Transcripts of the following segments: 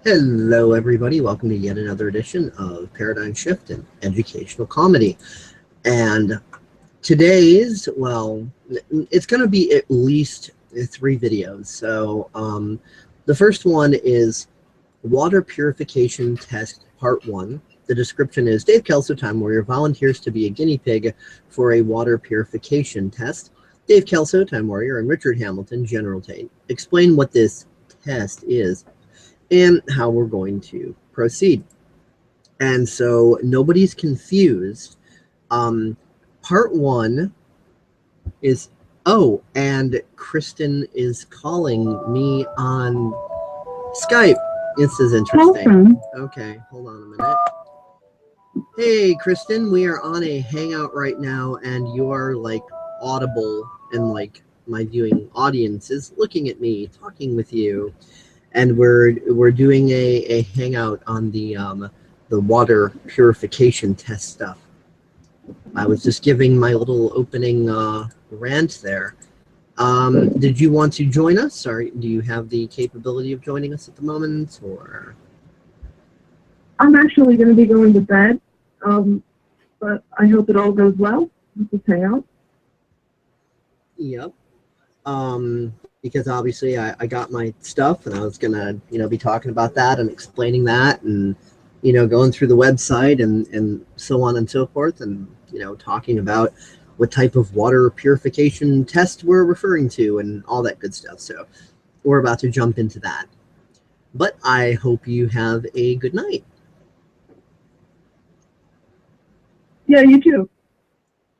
Hello, everybody. Welcome to yet another edition of Paradigm Shift in Educational Comedy. And today's, well, it's going to be at least 3 videos. So the first one is Water Purification Test Part 1. The description is Dave Kelso, Time Warrior, volunteers to be a guinea pig for a water purification test. Dave Kelso, Time Warrior, and Richard Hamilton, GeneralTate, explain what this test is and how we're going to proceed. And so nobody's confused. Part 1 is, oh, and Kristen is calling me on Skype. This is interesting. Okay, hold on a minute. Hey, Kristen, we are on a hangout right now, and you are like audible, and like my viewing audience is looking at me, talking with you. And we're doing a hangout on the water purification test stuff. I was just giving my little opening rant there. Did you want to join us? Or do you have the capability of joining us at the moment? Or I'm actually going to be going to bed, but I hope it all goes well with this hangout. Yep. Because obviously I got my stuff and I was gonna, be talking about that and explaining that and, going through the website and so on and so forth and, talking about what type of water purification test we're referring to and all that good stuff. So we're about to jump into that. But I hope you have a good night. Yeah, you too.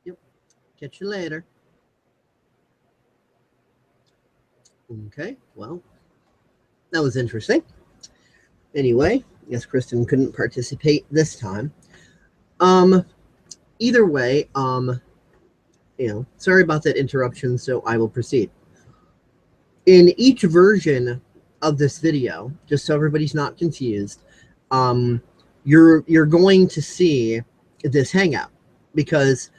Yep. Catch you later. Okay, well, that was interesting. Anyway, I guess Kristen couldn't participate this time. Either way, sorry about that interruption, so I will proceed. In each version of this video, just so everybody's not confused, you're going to see this hangout, because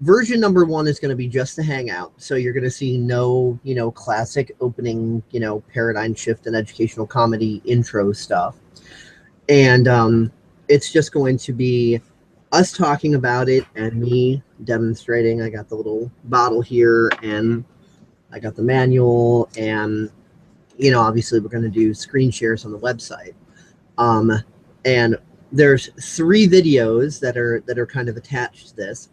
version number 1 is going to be just the hangout. So you're going to see no, classic opening, paradigm shift and educational comedy intro stuff. And it's just going to be us talking about it and me demonstrating. I got the little bottle here and I got the manual, and, obviously we're going to do screen shares on the website. And there's 3 videos that are kind of attached to this.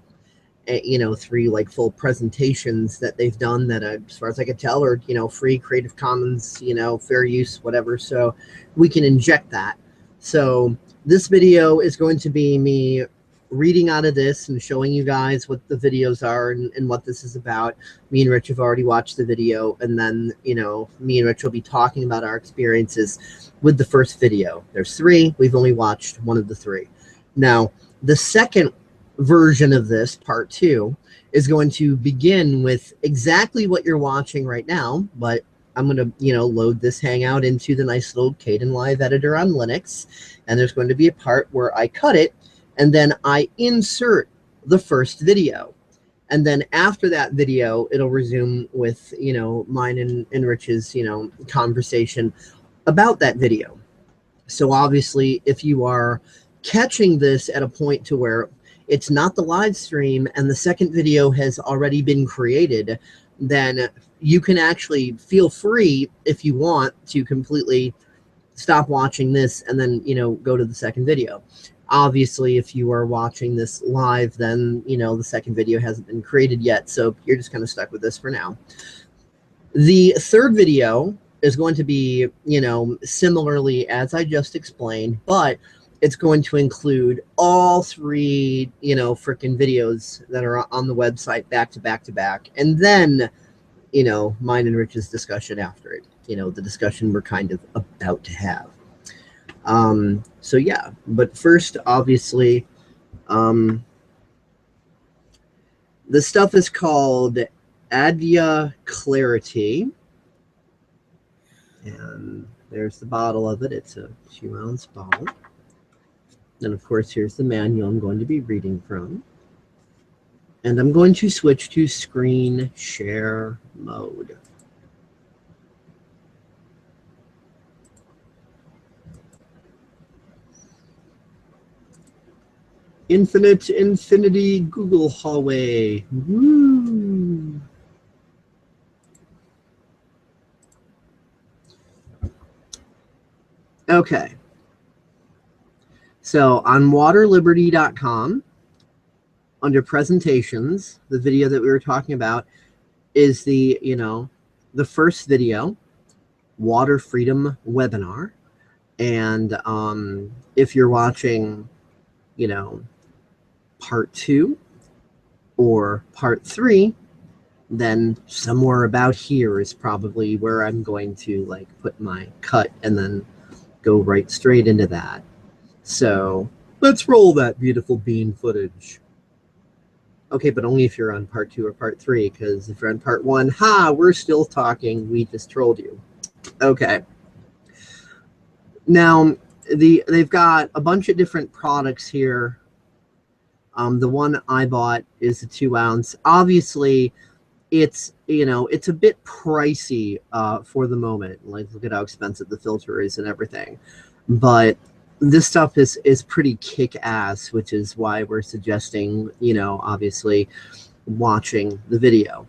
3 like full presentations that they've done that, as far as I could tell, are, free, Creative Commons, fair use, whatever. So we can inject that. So this video is going to be me reading out of this and showing you guys what the videos are and what this is about. Me and Rich have already watched the video, and then, me and Rich will be talking about our experiences with the first video. There's 3. We've only watched one of the 3. Now, the second version of this, part 2, is going to begin with exactly what you're watching right now, but I'm going to, load this hangout into the nice little Kdenlive editor on Linux, and there's going to be a part where I cut it, and then I insert the first video. And then after that video, it'll resume with, mine and Rich's, conversation about that video. So obviously, if you are catching this at a point to where it's not the live stream and the second video has already been created, then you can actually feel free, if you want, to completely stop watching this and then, go to the second video. Obviously, if you are watching this live, then, the second video hasn't been created yet, so you're just kind of stuck with this for now. The third video is going to be, similarly as I just explained, but it's going to include all 3, freaking videos that are on the website back to back to back. And then, mine and Rich's discussion after it, the discussion we're kind of about to have. So yeah, but first, obviously, the stuff is called Advia Clarity. And there's the bottle of it. It's a 2-ounce bottle. And of course, here's the manual I'm going to be reading from. And I'm going to switch to screen share mode. Infinity Google hallway. Woo! Okay. So on waterliberty.com, under presentations, the video that we were talking about is the, the first video, Water Freedom Webinar. And if you're watching, part 2 or part 3, then somewhere about here is probably where I'm going to put my cut and then go right straight into that. So let's roll that beautiful bean footage. Okay, but only if you're on part 2 or part 3, because if you're on part 1, we're still talking. We just trolled you. Okay. Now, they've got a bunch of different products here. The one I bought is a 2-ounce. Obviously, it's a bit pricey for the moment. Look at how expensive the filter is and everything. But this stuff is pretty kick-ass, which is why we're suggesting, obviously, watching the video.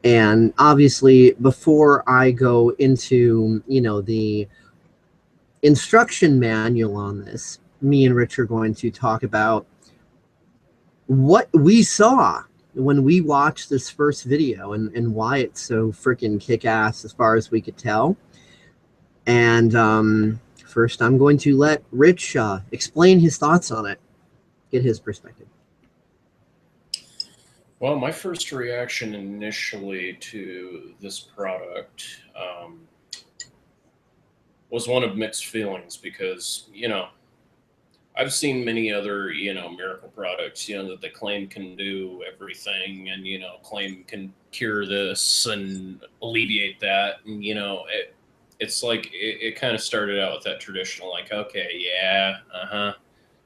And obviously, before I go into, the instruction manual on this, me and Rich are going to talk about what we saw when we watched this first video and why it's so freaking kick-ass as far as we could tell. And first, I'm going to let Rich explain his thoughts on it, get his perspective. Well, my first reaction initially to this product was one of mixed feelings because, I've seen many other, miracle products, that they claim can do everything and, claim can cure this and alleviate that. And, it's like it kind of started out with that traditional, okay, yeah,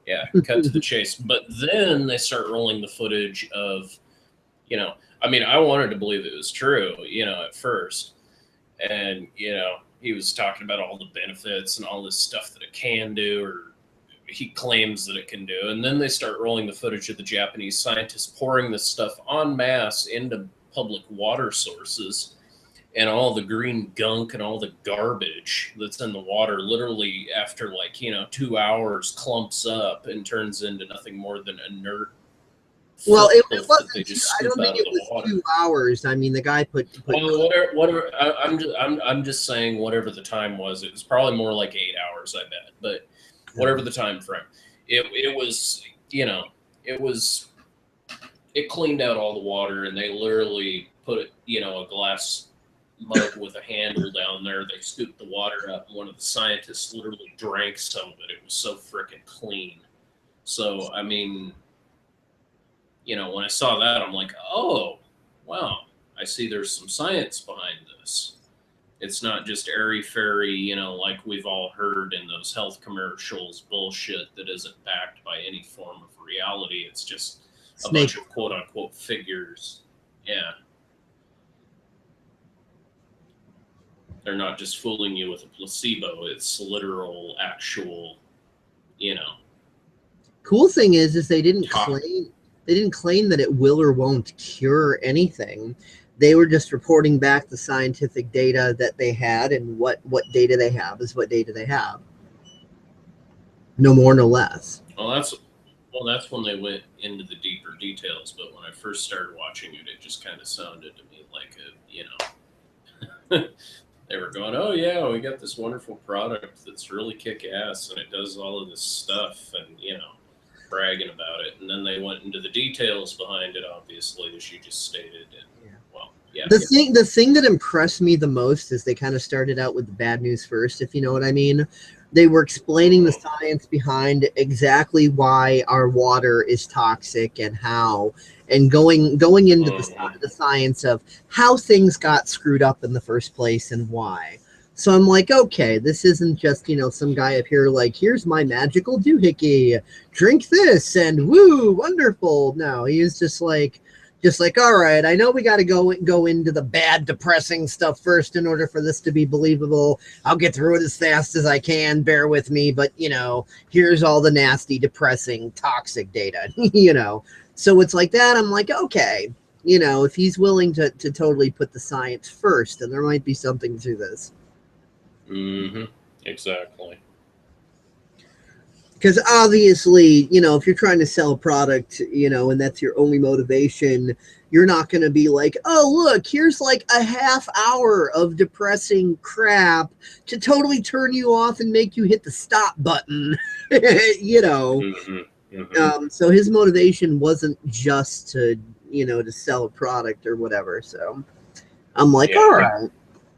yeah, cut to the chase. But then they start rolling the footage of, I wanted to believe it was true, at first. And, he was talking about all the benefits and all this stuff that it can do, or he claims that it can do. And then they start rolling the footage of the Japanese scientists pouring this stuff en masse into public water sources, and all the green gunk and all the garbage that's in the water literally after 2 hours clumps up and turns into nothing more than inert. Well, it wasn't. I don't think it was 2 hours. I mean, the guy put well, whatever. I'm just saying, whatever the time was, it was probably more like 8 hours, I bet. But whatever the time frame, it was. It cleaned out all the water, and they literally put a glass mug with a handle down there. They scooped the water up, and one of the scientists literally drank some of it. It was so freaking clean. So I mean, when I saw that, I'm like, oh, wow, I see there's some science behind this. It's not just airy-fairy, like we've all heard in those health commercials bullshit that isn't backed by any form of reality. It's just a bunch of quote-unquote figures. Yeah. They're not just fooling you with a placebo. It's literal, actual, Cool thing is they didn't claim... They didn't claim that it will or won't cure anything. They were just reporting back the scientific data that they had, and what data they have is what data they have. No more, no less. Well, that's when they went into the deeper details. But when I first started watching it, it just kind of sounded to me like they were going, oh yeah, we got this wonderful product that's really kick-ass, and it does all of this stuff, and bragging about it. And then they went into the details behind it, obviously, as you just stated. And well, yeah. The thing that impressed me the most is they kind of started out with the bad news first, if you know what I mean. They were explaining the science behind exactly why our water is toxic and how, and going into the science of how things got screwed up in the first place and why. So I'm like, okay, this isn't just, some guy up here like, here's my magical doohickey, drink this, and woo, wonderful. No, he was just like, Just like, all right, I know we got to go into the bad, depressing stuff first in order for this to be believable. I'll get through it as fast as I can. Bear with me, but here's all the nasty, depressing, toxic data. So it's like that. I'm like, okay, if he's willing to totally put the science first, then there might be something to this. Exactly. Because obviously, if you're trying to sell a product, and that's your only motivation, you're not going to be like, oh, look, here's like a half hour of depressing crap to totally turn you off and make you hit the stop button, So his motivation wasn't just to, to sell a product or whatever. So I'm like, all right.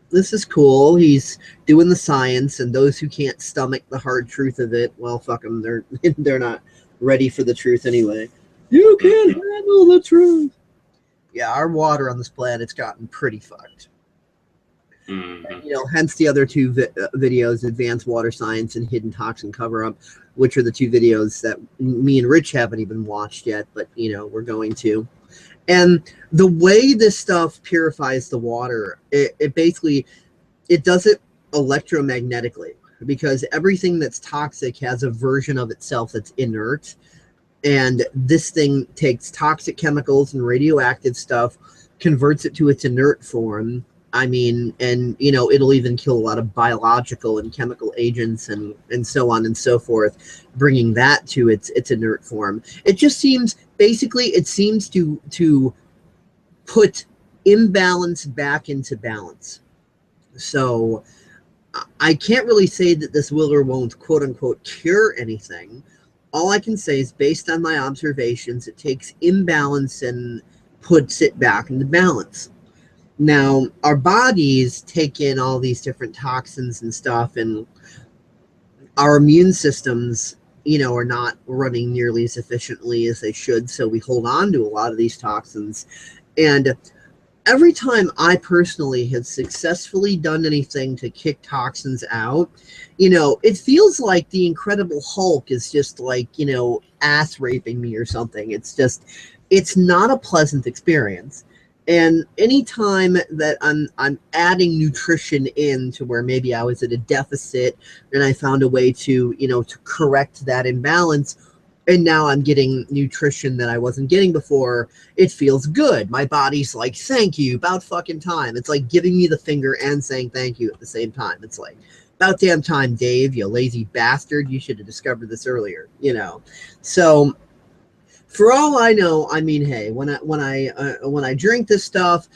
This is cool. He's doing the science, and those who can't stomach the hard truth of it, well, fuck them. They're not ready for the truth anyway. You can't handle the truth. Yeah, our water on this planet's gotten pretty fucked. And, hence the other two videos, Advanced Water Science and Hidden Toxin Cover-Up, which are the two videos that me and Rich haven't even watched yet, but, we're going to. And the way this stuff purifies the water, it basically, it does it electromagnetically, because everything that's toxic has a version of itself that's inert. And this thing takes toxic chemicals and radioactive stuff, converts it to its inert form. And it'll even kill a lot of biological and chemical agents and so on and so forth, bringing that to its inert form. It just seems, basically, it seems to put imbalance back into balance. So I can't really say that this will or won't, quote unquote, cure anything. All I can say is, based on my observations, it takes imbalance and puts it back into balance. Now, our bodies take in all these different toxins and stuff, and our immune systems, are not running nearly as efficiently as they should, so we hold on to a lot of these toxins. And every time I personally have successfully done anything to kick toxins out, it feels like the Incredible Hulk is just like, ass raping me or something. It's not a pleasant experience. And anytime that I'm adding nutrition in to where maybe I was at a deficit and I found a way to, to correct that imbalance, and now I'm getting nutrition that I wasn't getting before, it feels good. My body's like, thank you, about fucking time. It's like giving me the finger and saying thank you at the same time. It's like, about damn time, Dave, you lazy bastard. You should have discovered this earlier, So for all I know, hey, when I drink this stuff,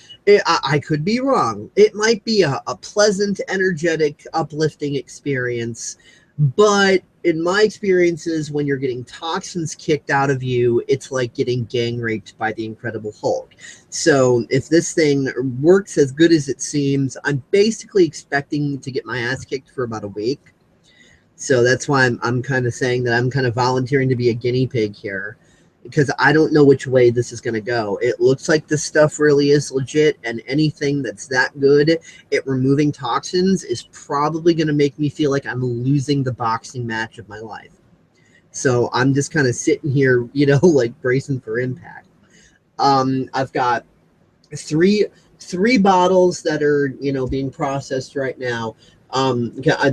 I could be wrong. It might be a pleasant, energetic, uplifting experience, but in my experiences, when you're getting toxins kicked out of you, it's like getting gang raped by the Incredible Hulk. So if this thing works as good as it seems, I'm basically expecting to get my ass kicked for about a week. So that's why I'm kind of saying that I'm kind of volunteering to be a guinea pig here, because I don't know which way this is going to go. It looks like this stuff really is legit, and anything that's that good at removing toxins is probably going to make me feel like I'm losing the boxing match of my life. So I'm just kind of sitting here, like bracing for impact. I've got three bottles that are, being processed right now.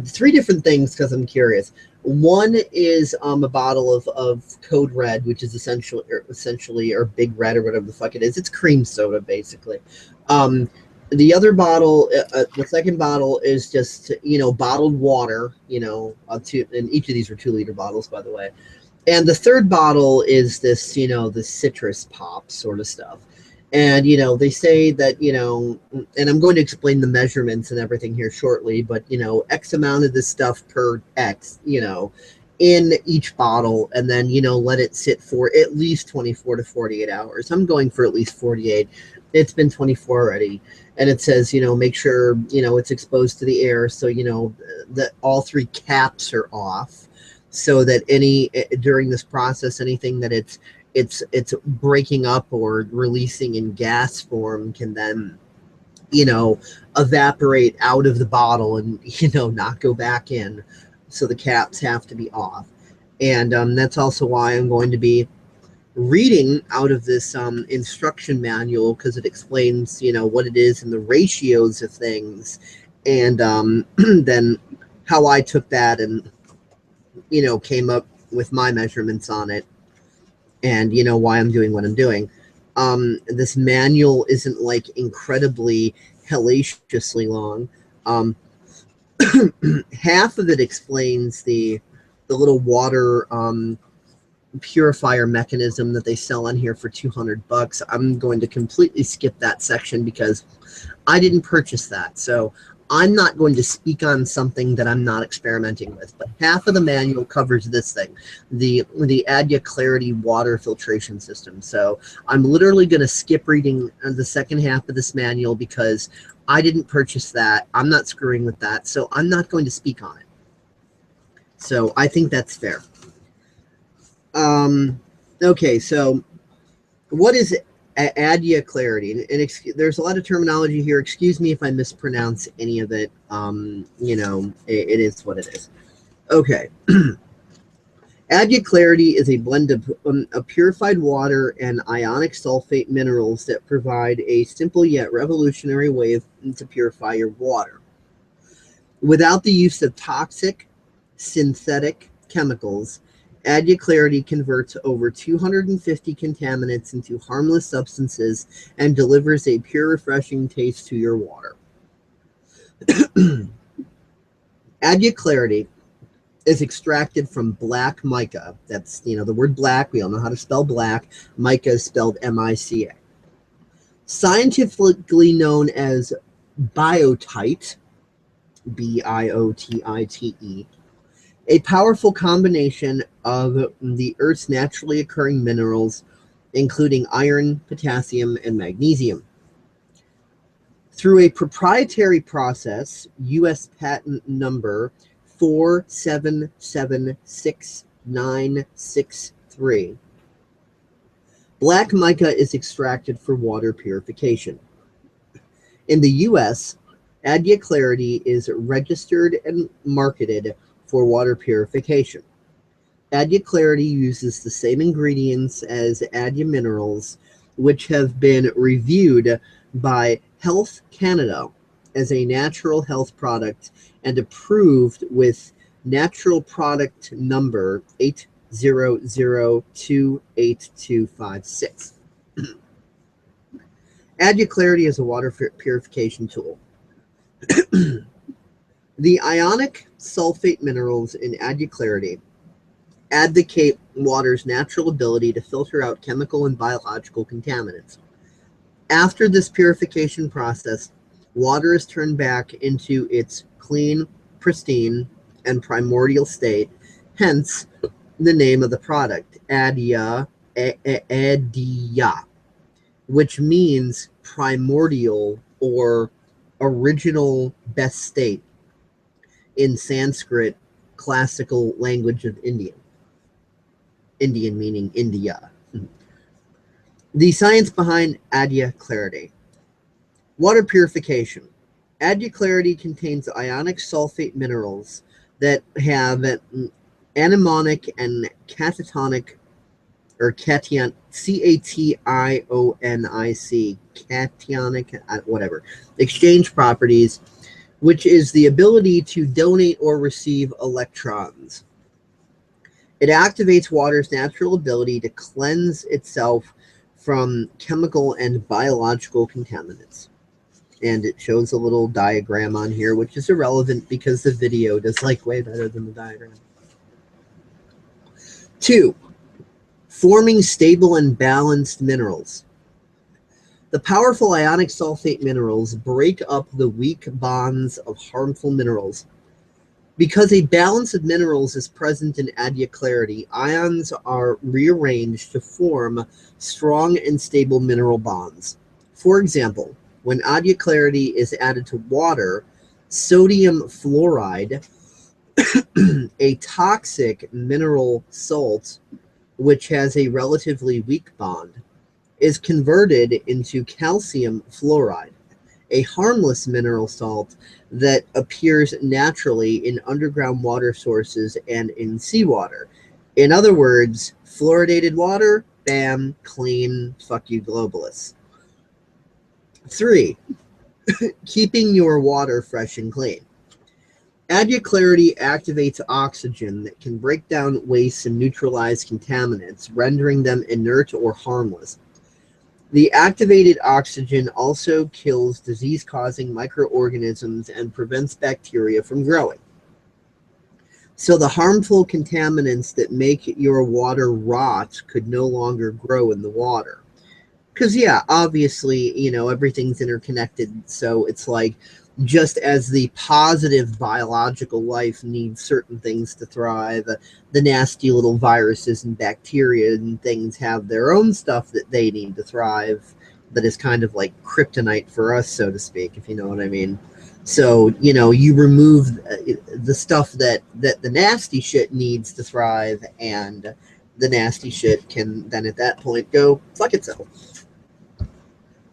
Three different things, because I'm curious. One is a bottle of Code Red, which is essentially or Big Red or whatever the fuck it is. It's cream soda, basically. The other bottle, the second bottle is just, bottled water, and each of these are 2-liter bottles, by the way. And the third bottle is this, the citrus pop sort of stuff. And, they say that, and I'm going to explain the measurements and everything here shortly, but, X amount of this stuff per X, in each bottle, and then, let it sit for at least 24 to 48 hours. I'm going for at least 48. It's been 24 already. And it says, make sure, it's exposed to the air. So, that all three caps are off, so that during this process, anything that it's breaking up or releasing in gas form can then, evaporate out of the bottle and, not go back in. So the caps have to be off. And that's also why I'm going to be reading out of this instruction manual, because it explains, you know, what it is and the ratios of things, and then how I took that and, you know, came up with my measurements on it, and, you know, why I'm doing what I'm doing. This manual isn't like incredibly hellaciously long. Half of it explains the little water purifier mechanism that they sell on here for $200. I'm going to completely skip that section because I didn't purchase that. So I'm not going to speak on something that I'm not experimenting with. But half of the manual covers this thing, the Adya Clarity water filtration system. So I'm literally going to skip reading the second half of this manual because I didn't purchase that. I'm not screwing with that. So I'm not going to speak on it. So I think that's fair. Okay, so what is Adya Clarity? And there's a lot of terminology here. Excuse me if I mispronounce any of it. You know, it is what it is. Okay. Adya Clarity is a blend of purified water and ionic sulfate minerals that provide a simple yet revolutionary way to purify your water. Without the use of toxic, synthetic chemicals, Adya Clarity converts over 250 contaminants into harmless substances and delivers a pure, refreshing taste to your water. Adya Clarity is extracted from black mica. That's, you know, the word black. We all know how to spell black. Mica is spelled M-I-C-A. Scientifically known as biotite, B-I-O-T-I-T-E, a powerful combination of the Earth's naturally occurring minerals, including iron, potassium, and magnesium. Through a proprietary process, U.S. patent number 4776963, black mica is extracted for water purification. In the U.S., Adya Clarity is registered and marketed for water purification. Adya Clarity uses the same ingredients as Adya Minerals, which have been reviewed by Health Canada as a natural health product and approved with natural product number 800282256. Adya Clarity is a water purification tool. The ionic sulfate minerals in Adya Clarity advocate water's natural ability to filter out chemical and biological contaminants. After this purification process, water is turned back into its clean, pristine, and primordial state, hence the name of the product, Adya, which means primordial or original best state in Sanskrit, classical language of Indian. Indian meaning India. The science behind Adya Clarity. Water purification. Adya Clarity contains ionic sulfate minerals that have anemonic and cationic, or cation, C-A-T-I-O-N-I-C, cationic, whatever, exchange properties, which is the ability to donate or receive electrons. It activates water's natural ability to cleanse itself from chemical and biological contaminants. And it shows a little diagram on here, which is irrelevant because the video does like way better than the diagram. 2. Forming stable and balanced minerals. The powerful ionic sulfate minerals break up the weak bonds of harmful minerals. Because a balance of minerals is present in Adya Clarity, ions are rearranged to form strong and stable mineral bonds. For example, when Adya Clarity is added to water, sodium fluoride, a toxic mineral salt which has a relatively weak bond, is converted into calcium fluoride, a harmless mineral salt that appears naturally in underground water sources and in seawater. In other words, fluoridated water spam, clean, fuck you globalists. 3, keeping your water fresh and clean. Adya Clarity activates oxygen that can break down wastes and neutralize contaminants, rendering them inert or harmless. The activated oxygen also kills disease-causing microorganisms and prevents bacteria from growing. So the harmful contaminants that make your water rot could no longer grow in the water. Because, yeah, obviously, you know, everything's interconnected, so it's like, just as the positive biological life needs certain things to thrive, the nasty little viruses and bacteria and things have their own stuff that they need to thrive, that is kind of like kryptonite for us, so to speak, if you know what I mean. So, you know, you remove the stuff that the nasty shit needs to thrive, and the nasty shit can then at that point go fuck itself.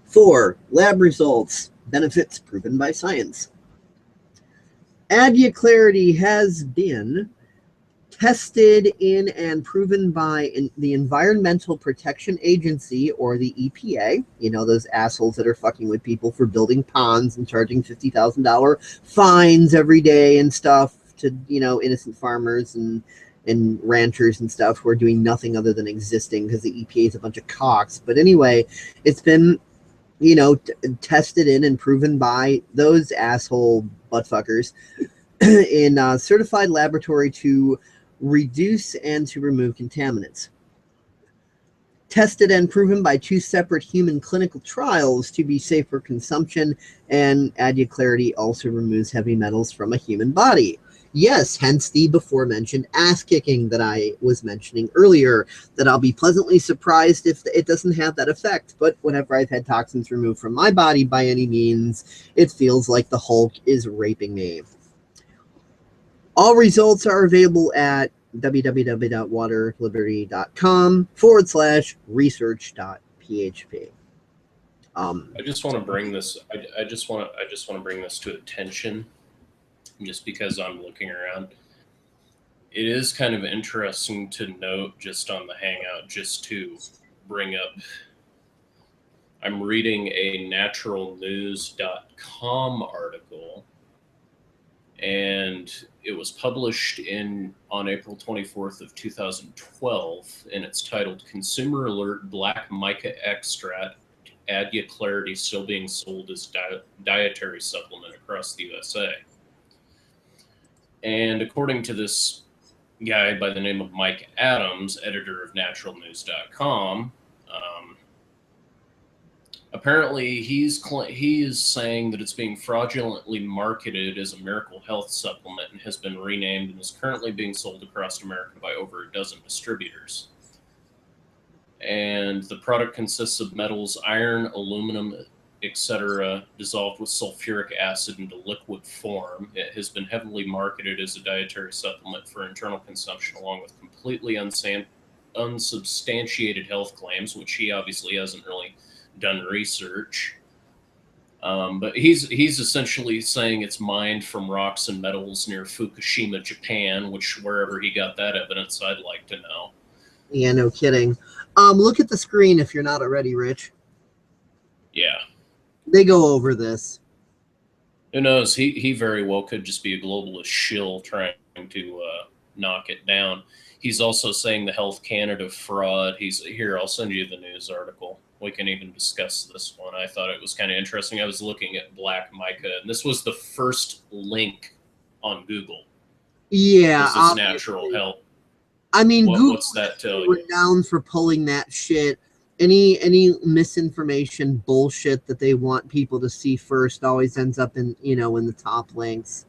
4, lab results. Benefits proven by science. Adya Clarity has been tested in and proven by the Environmental Protection Agency, or the EPA. You know, those assholes that are fucking with people for building ponds and charging $50,000 fines every day and stuff to, you know, innocent farmers and ranchers and stuff who are doing nothing other than existing because the EPA is a bunch of cocks. But anyway, it's been, you know, tested in and proven by those asshole buttfuckers in a certified laboratory to reduce and to remove contaminants. Tested and proven by 2 separate human clinical trials to be safe for consumption, and Adya Clarity also removes heavy metals from a human body. Yes, hence the before-mentioned ass-kicking that I was mentioning earlier, that I'll be pleasantly surprised if it doesn't have that effect. But whenever I've had toxins removed from my body by any means, it feels like the Hulk is raping me. All results are available at www.waterliberty.com/research.php. I just want to bring this. I just want to bring this to attention, just because I'm looking around. It is kind of interesting to note, just on the Hangout, just to bring up. I'm reading a naturalnews.com article, and it was published on April 24th of 2012, and it's titled "Consumer Alert: Black Mica Extract Adya Clarity Still Being Sold as Dietary Supplement Across the USA." And according to this guy by the name of Mike Adams, editor of naturalnews.com, apparently he is saying that it's being fraudulently marketed as a miracle health supplement and has been renamed and is currently being sold across America by over a dozen distributors. And the product consists of metals, iron, aluminum, etc., dissolved with sulfuric acid into liquid form. It has been heavily marketed as a dietary supplement for internal consumption, along with completely unsubstantiated health claims, which he obviously hasn't really done research. But he's essentially saying it's mined from rocks and metals near Fukushima, Japan, which wherever he got that evidence, I'd like to know. Yeah, no kidding. Look at the screen if you're not already, Rich. Yeah. They go over this. Who knows? He very well could just be a globalist shill trying to knock it down. He's also saying the Health Canada fraud. Here, I'll send you the news article. We can even discuss this one. I thought it was kind of interesting. I was looking at Black Mica, and this was the first link on Google. Yeah, this is natural health. I mean, Google what's that tell you? Renowned for pulling that shit. Any misinformation bullshit that they want people to see first always ends up in the top links.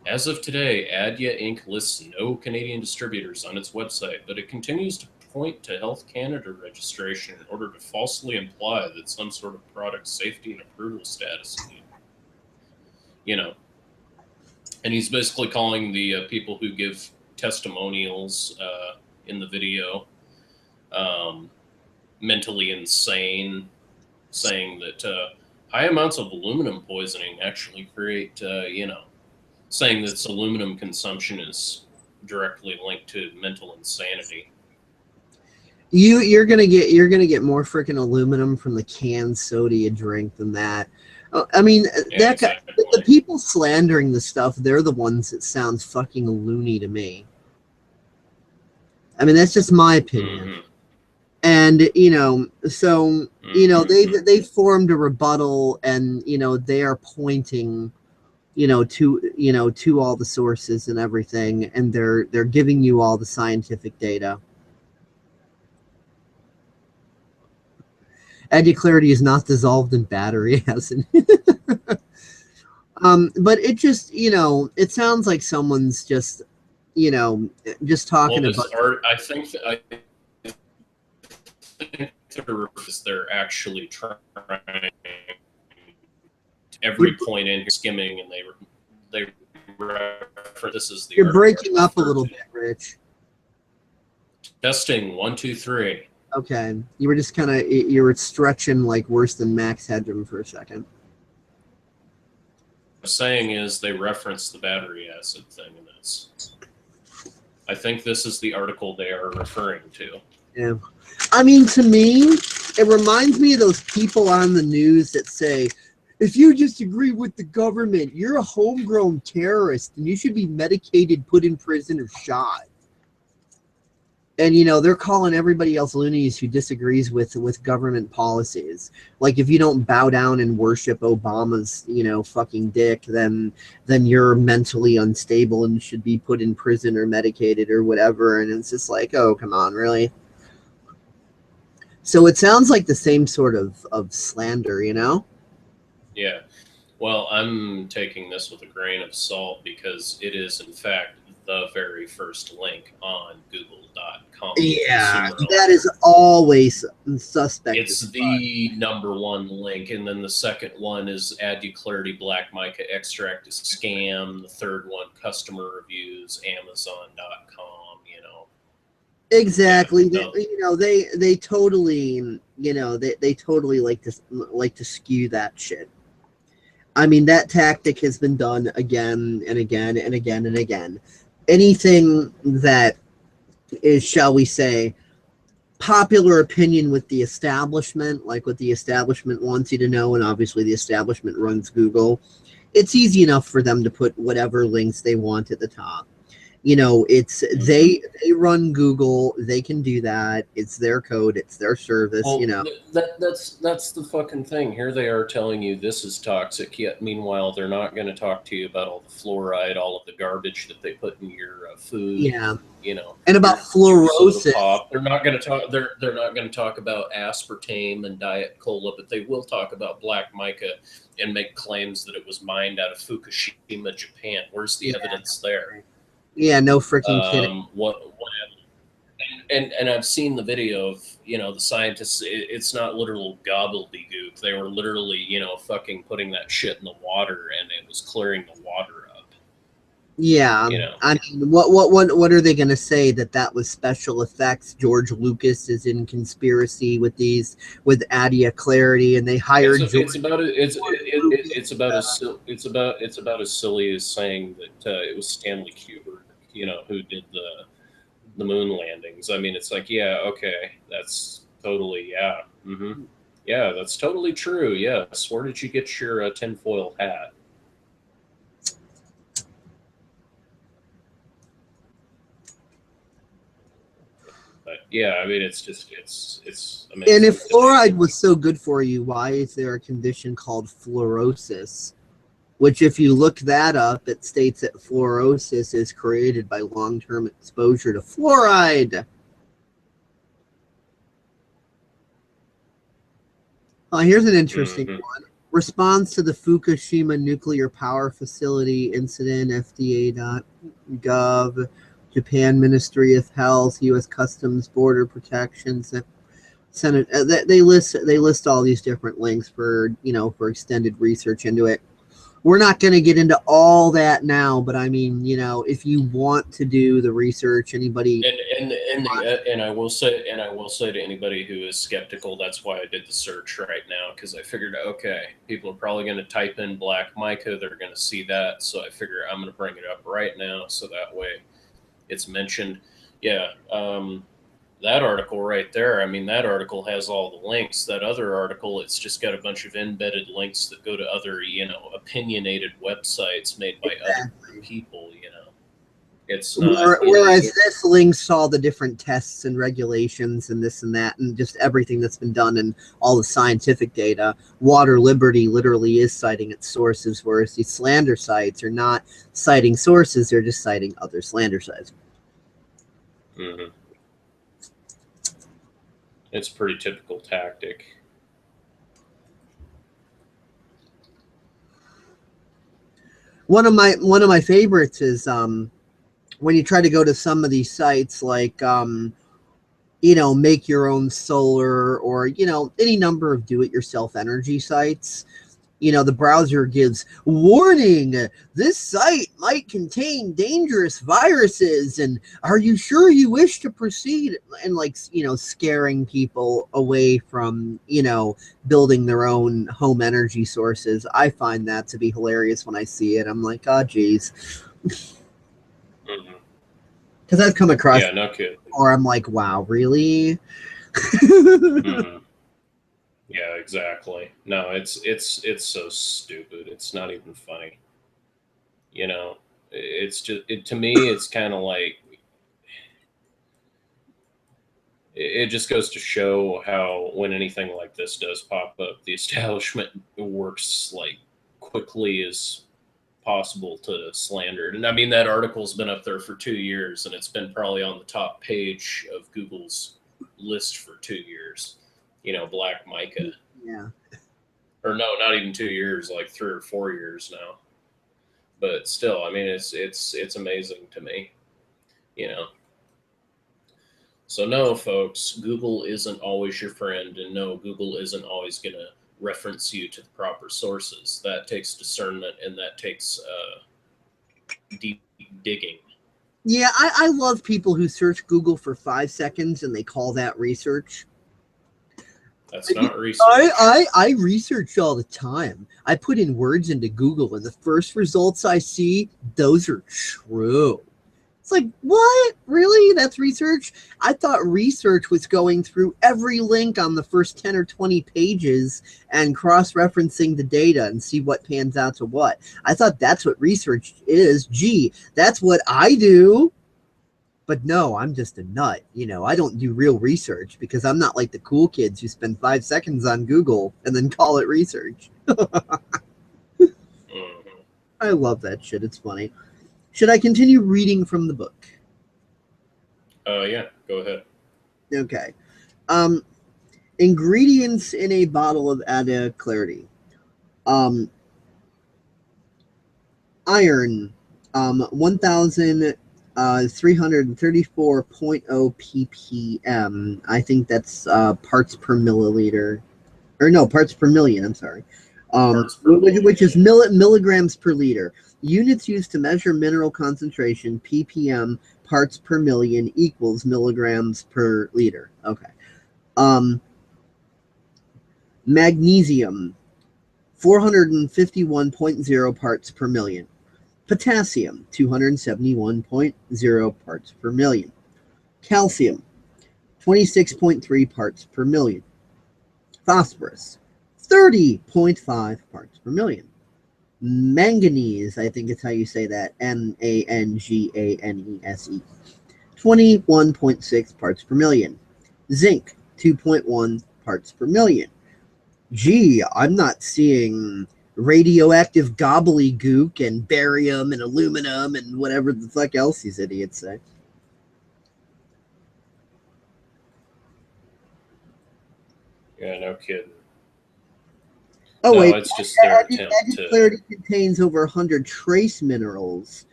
As of today, Adya Inc. lists no Canadian distributors on its website, but it continues to point to Health Canada registration in order to falsely imply that some sort of product safety and approval status is needed. And he's basically calling the people who give testimonials in the video mentally insane, saying that high amounts of aluminum poisoning actually create, saying that aluminum consumption is directly linked to mental insanity. You're gonna get more freaking aluminum from the canned soda you drink than that. I mean, Yeah, exactly. The people slandering the stuff, they're the ones that sounds fucking loony to me. I mean, that's just my opinion. Mm-hmm. And so they've formed a rebuttal, and they are pointing to all the sources and everything, and they're giving you all the scientific data. Clarity is not dissolved in battery acid. But it just it sounds like someone's just talking about art. I think they're actually trying every point in skimming, and they refer this is the you're breaking up a little bit, Rich. Testing 1 2 3. Okay, you were just kind of you were stretching like worse than Max Headroom for a second. What I'm saying is they reference the battery acid thing in this. I think this is the article they are referring to. Yeah. I mean, to me, it reminds me of those people on the news that say, if you disagree with the government, you're a homegrown terrorist and you should be medicated, put in prison, or shot. And, they're calling everybody else loonies who disagrees with government policies. Like, if you don't bow down and worship Obama's, fucking dick, then you're mentally unstable and should be put in prison or medicated or whatever. And it's just like, oh, come on, really? So it sounds like the same sort of slander, Yeah. Well, I'm taking this with a grain of salt because it is, in fact, the very first link on Google.com. Yeah, that is always suspect. It's the #1 link, and then the second one is Add You Clarity Black Mica Extract is scam. The third one, customer reviews, Amazon.com. Exactly. Yeah, they totally they totally like to skew that shit. I mean, that tactic has been done again and again and again and again. Anything that is, shall we say, popular opinion with the establishment, like what the establishment wants you to know, and obviously the establishment runs Google, it's easy enough for them to put whatever links they want at the top. It's they run Google, they can do that. It's their code, it's their service. Well, that's the fucking thing. Here they are telling you this is toxic, yet meanwhile they're not going to talk to you about all the fluoride, all of the garbage that they put in your food. Yeah, and about fluorosis. They're not going to talk. They're not going to talk about aspartame and diet cola, but they will talk about black mica and make claims that it was mined out of Fukushima, Japan. Where's the evidence there? Yeah, no freaking kidding. And I've seen the video of the scientists. It's not literal gobbledygook. They were literally fucking putting that shit in the water, and it was clearing the water up. Yeah, I mean, what are they going to say, that was special effects? George Lucas is in conspiracy with Adia Clarity, and they hired. It's about as silly as saying that it was Stanley Kubrick, who did the moon landings. I mean, it's like, yeah, okay, that's totally, yeah, yeah, that's totally true. Yes, where did you get your tinfoil hat? But yeah, I mean, it's amazing. And if fluoride was so good for you, why is there a condition called fluorosis? Which, if you look that up, it states that fluorosis is created by long-term exposure to fluoride. Here's an interesting one. Response to the Fukushima nuclear power facility incident, FDA.gov, Japan Ministry of Health, U.S. Customs Border Protection, Senate. They list all these different links for extended research into it. We're not going to get into all that now, but I mean, if you want to do the research, anybody. And I will say to anybody who is skeptical, that's why I did the search right now, because I figured, okay, people are probably going to type in black mica, they're going to see that, so I figure I'm going to bring it up right now, so that way, it's mentioned. Yeah, that article right there, I mean, that article has all the links. That other article, it's just got a bunch of embedded links that go to other, opinionated websites made by other people, It's not, Whereas this links all the different tests and regulations and this and that and just everything that's been done and all the scientific data. Water Liberty literally is citing its sources, whereas these slander sites are not citing sources, they're just citing other slander sites. Mm-hmm. It's a pretty typical tactic. One of my favorites is when you try to go to some of these sites like make your own solar or any number of do-it-yourself energy sites. The browser gives warning, this site might contain dangerous viruses, and are you sure you wish to proceed? And scaring people away from, building their own home energy sources. I find that to be hilarious when I see it. I'm like, oh, geez. Because I've come across no kidding. Or I'm like, wow, really? Mm-hmm. Yeah, exactly. No, it's so stupid. It's not even funny. It's just to me, it's kind of like it just goes to show how when anything like this does pop up, the establishment works like quickly as possible to slander it. And I mean, that article's been up there for 2 years, and it's been probably on the top page of Google's list for 2 years. Black Mica. Yeah. Or no, not even 2 years, like 3 or 4 years now. But still, I mean, it's amazing to me, So no, folks, Google isn't always your friend, and no, Google isn't always going to reference you to the proper sources. That takes discernment, and that takes deep digging. Yeah, I love people who search Google for 5 seconds and they call that research. That's not research. I research all the time. I put in words into Google, and the first results I see, those are true. It's like, what? Really? That's research? I thought research was going through every link on the first 10 or 20 pages and cross-referencing the data and see what pans out to what. I thought that's what research is. Gee, that's what I do. But no, I'm just a nut. I don't do real research because I'm not like the cool kids who spend 5 seconds on Google and then call it research. I love that shit. It's funny. Should I continue reading from the book? Yeah, go ahead. Okay. Ingredients in a bottle of Adia Clarity. Iron, 1,334.0 ppm. I think that's parts per milliliter. Or no, parts per million, I'm sorry. Which is milligrams per liter. Units used to measure mineral concentration, ppm, parts per million, equals milligrams per liter. Okay. Magnesium, 451.0 parts per million. Potassium, 271.0 parts per million. Calcium, 26.3 parts per million. Phosphorus, 30.5 parts per million. Manganese, I think it's how you say that, Manganese, 21.6 parts per million. Zinc, 2.1 parts per million. Gee, I'm not seeing radioactive gobbledygook and barium and aluminum and whatever the fuck else these idiots say. Yeah, no kidding. Oh, no, wait. It's just their attempt to... Clarity contains over 100 trace minerals,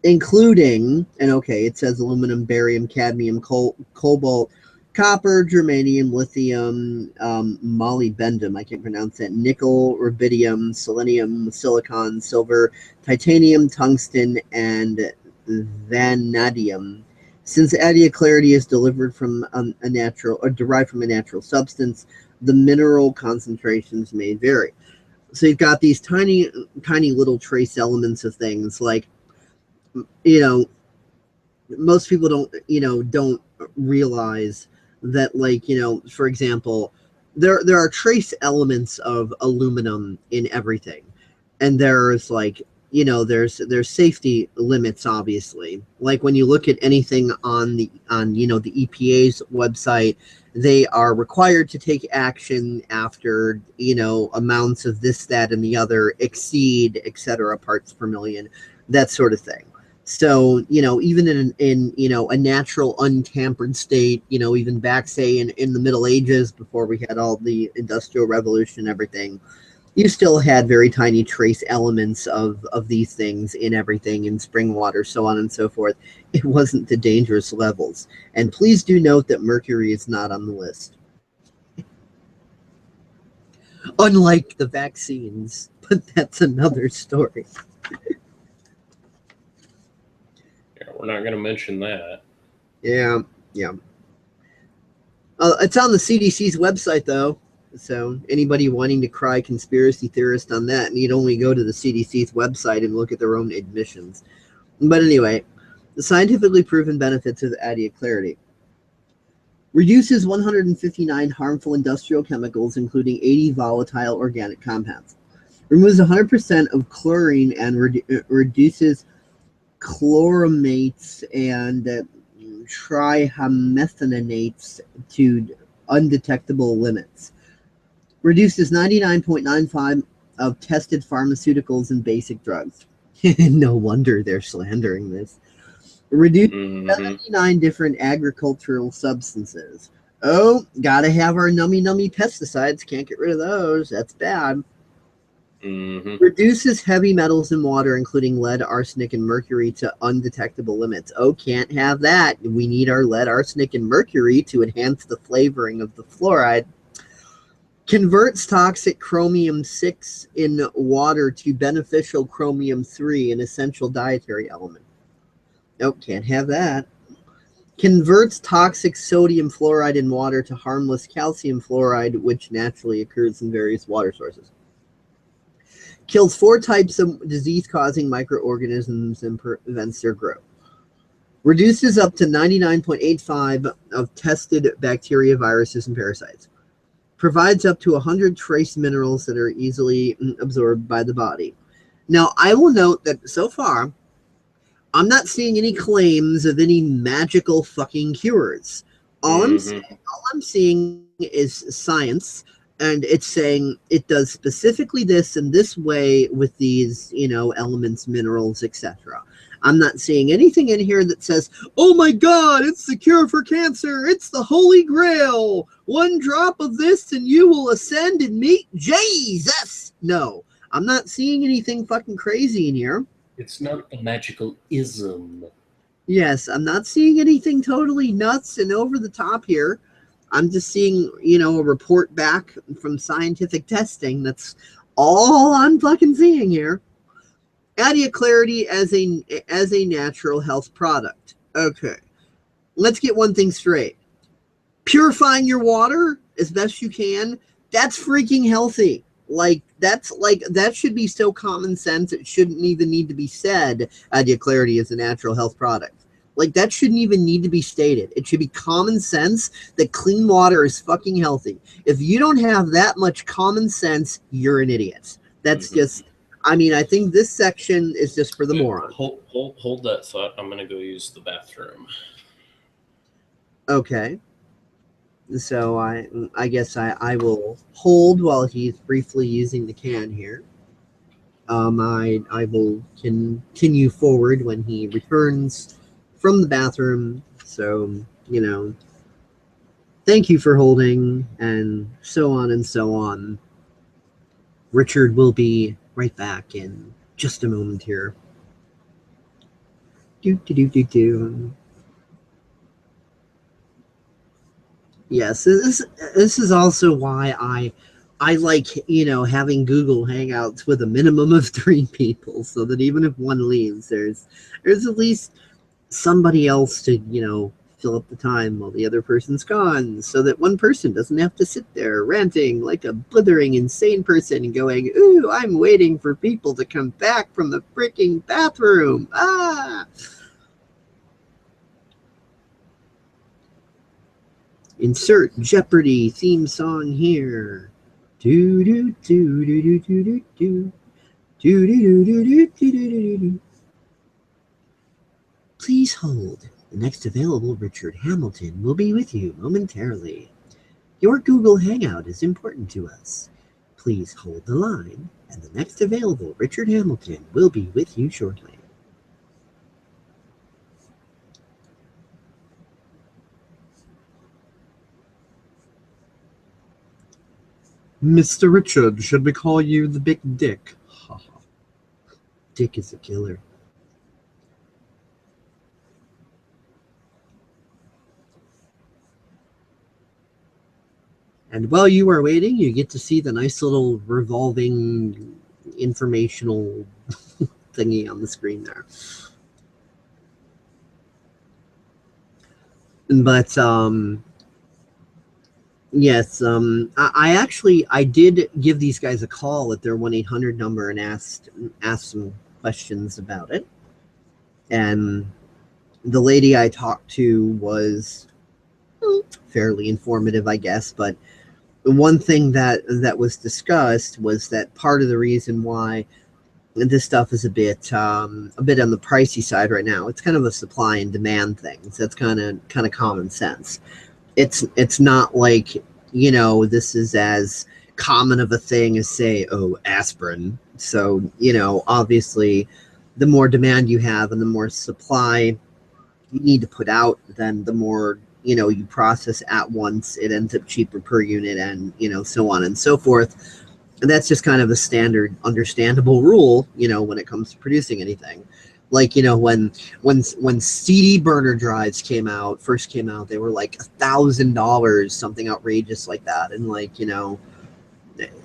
including, and okay, it says aluminum, barium, cadmium, cobalt, copper, germanium, lithium, molybdenum, I can't pronounce that, nickel, rubidium, selenium, silicon, silver, titanium, tungsten, and vanadium. Since Adia Clarity is delivered from a natural or derived from a natural substance, the mineral concentrations may vary. So you've got these tiny little trace elements of things like, most people don't realize that, like, for example, there are trace elements of aluminum in everything, and there's like, there's safety limits, obviously. Like when you look at anything on the EPA's website, they are required to take action after amounts of this, that, and the other exceed, etc., parts per million, that sort of thing. So, even in a natural untampered state, even back, say, in the Middle Ages, before we had all the Industrial Revolution and everything, you still had very tiny trace elements of these things in everything, in spring water, so on and so forth. It wasn't the dangerous levels. And please do note that mercury is not on the list. Unlike the vaccines, but that's another story. We're not going to mention that. Yeah. It's on the CDC's website, though. So anybody wanting to cry conspiracy theorist on that need only go to the CDC's website and look at their own admissions. But anyway, the scientifically proven benefits of Adia Clarity. Reduces 159 harmful industrial chemicals, including 80 volatile organic compounds. Removes 100% of chlorine and reduces chloramates and trihymethanates to undetectable limits. Reduces 99.95% of tested pharmaceuticals and basic drugs. No wonder they're slandering this. Reduces 79 different agricultural substances. Oh, gotta have our nummy pesticides. Can't get rid of those. That's bad. Reduces heavy metals in water, including lead, arsenic, and mercury, to undetectable limits. Oh, can't have that. We need our lead, arsenic, and mercury to enhance the flavoring of the fluoride. Converts toxic chromium-6 in water to beneficial chromium-3, an essential dietary element. Oh, can't have that. Converts toxic sodium fluoride in water to harmless calcium fluoride, which naturally occurs in various water sources. Kills 4 types of disease-causing microorganisms and prevents their growth. Reduces up to 99.85% of tested bacteria, viruses, and parasites. Provides up to 100 trace minerals that are easily absorbed by the body. Now, I will note that so far, I'm not seeing any claims of any magical fucking cures. All I'm seeing is science, and it's saying it does specifically this in this way with these, elements, minerals, etc. I'm not seeing anything in here that says, oh my God, it's the cure for cancer. It's the Holy Grail. 1 drop of this and you will ascend and meet Jesus. No, I'm not seeing anything fucking crazy in here. It's not a magical ism. Yes, I'm not seeing anything totally nuts and over the top here. I'm just seeing, a report back from scientific testing. That's all I'm fucking seeing here. Adia Clarity as a natural health product. Okay, let's get one thing straight. Purifying your water as best you can, that's freaking healthy. That should be so common sense it shouldn't even need to be said. Adia Clarity is a natural health product. That shouldn't even need to be stated. It should be common sense that clean water is fucking healthy. If you don't have that much common sense, you're an idiot. That's just, I think this section is just for the moron. Hold that thought. I'm going to go use the bathroom. Okay. So I guess I will hold while he's briefly using the can here. I will continue forward when he returns from the bathroom. So, thank you for holding, and so on and so on. Richard will be right back in just a moment here. Yes, this is also why I like, having Google Hangouts with a minimum of 3 people, so that even if one leaves, there's at least somebody else to, fill up the time while the other person's gone, so that one person doesn't have to sit there ranting like a blithering insane person and going, ooh, I'm waiting for people to come back from the freaking bathroom. Ah! Insert Jeopardy theme song here. Do do do do do do do do do do do do do do do. Please hold. The next available Richard Hamilton will be with you momentarily. Your Google Hangout is important to us. Please hold the line, and the next available Richard Hamilton will be with you shortly. Mr. Richard, should we call you the Big Dick? Ha ha. Dick is a killer. And while you are waiting, you get to see the nice little revolving informational thingy on the screen there. But yes, I did give these guys a call at their 1-800 number and asked some questions about it. And the lady I talked to was fairly informative, I guess, but one thing that was discussed was that part of the reason why this stuff is a bit on the pricey side right now, it's kind of a supply and demand thing. So that's kind of common sense. It's not like, you know, this is as common of a thing as, say, aspirin. So, you know, obviously the more demand you have and the more supply you need to put out, then the more, you know, you process at once, it ends up cheaper per unit, and, you know, so on and so forth. And that's just kind of a standard understandable rule, you know, when it comes to producing anything. Like, you know, when CD burner drives first came out, they were like $1,000, something outrageous like that. And, like, you know,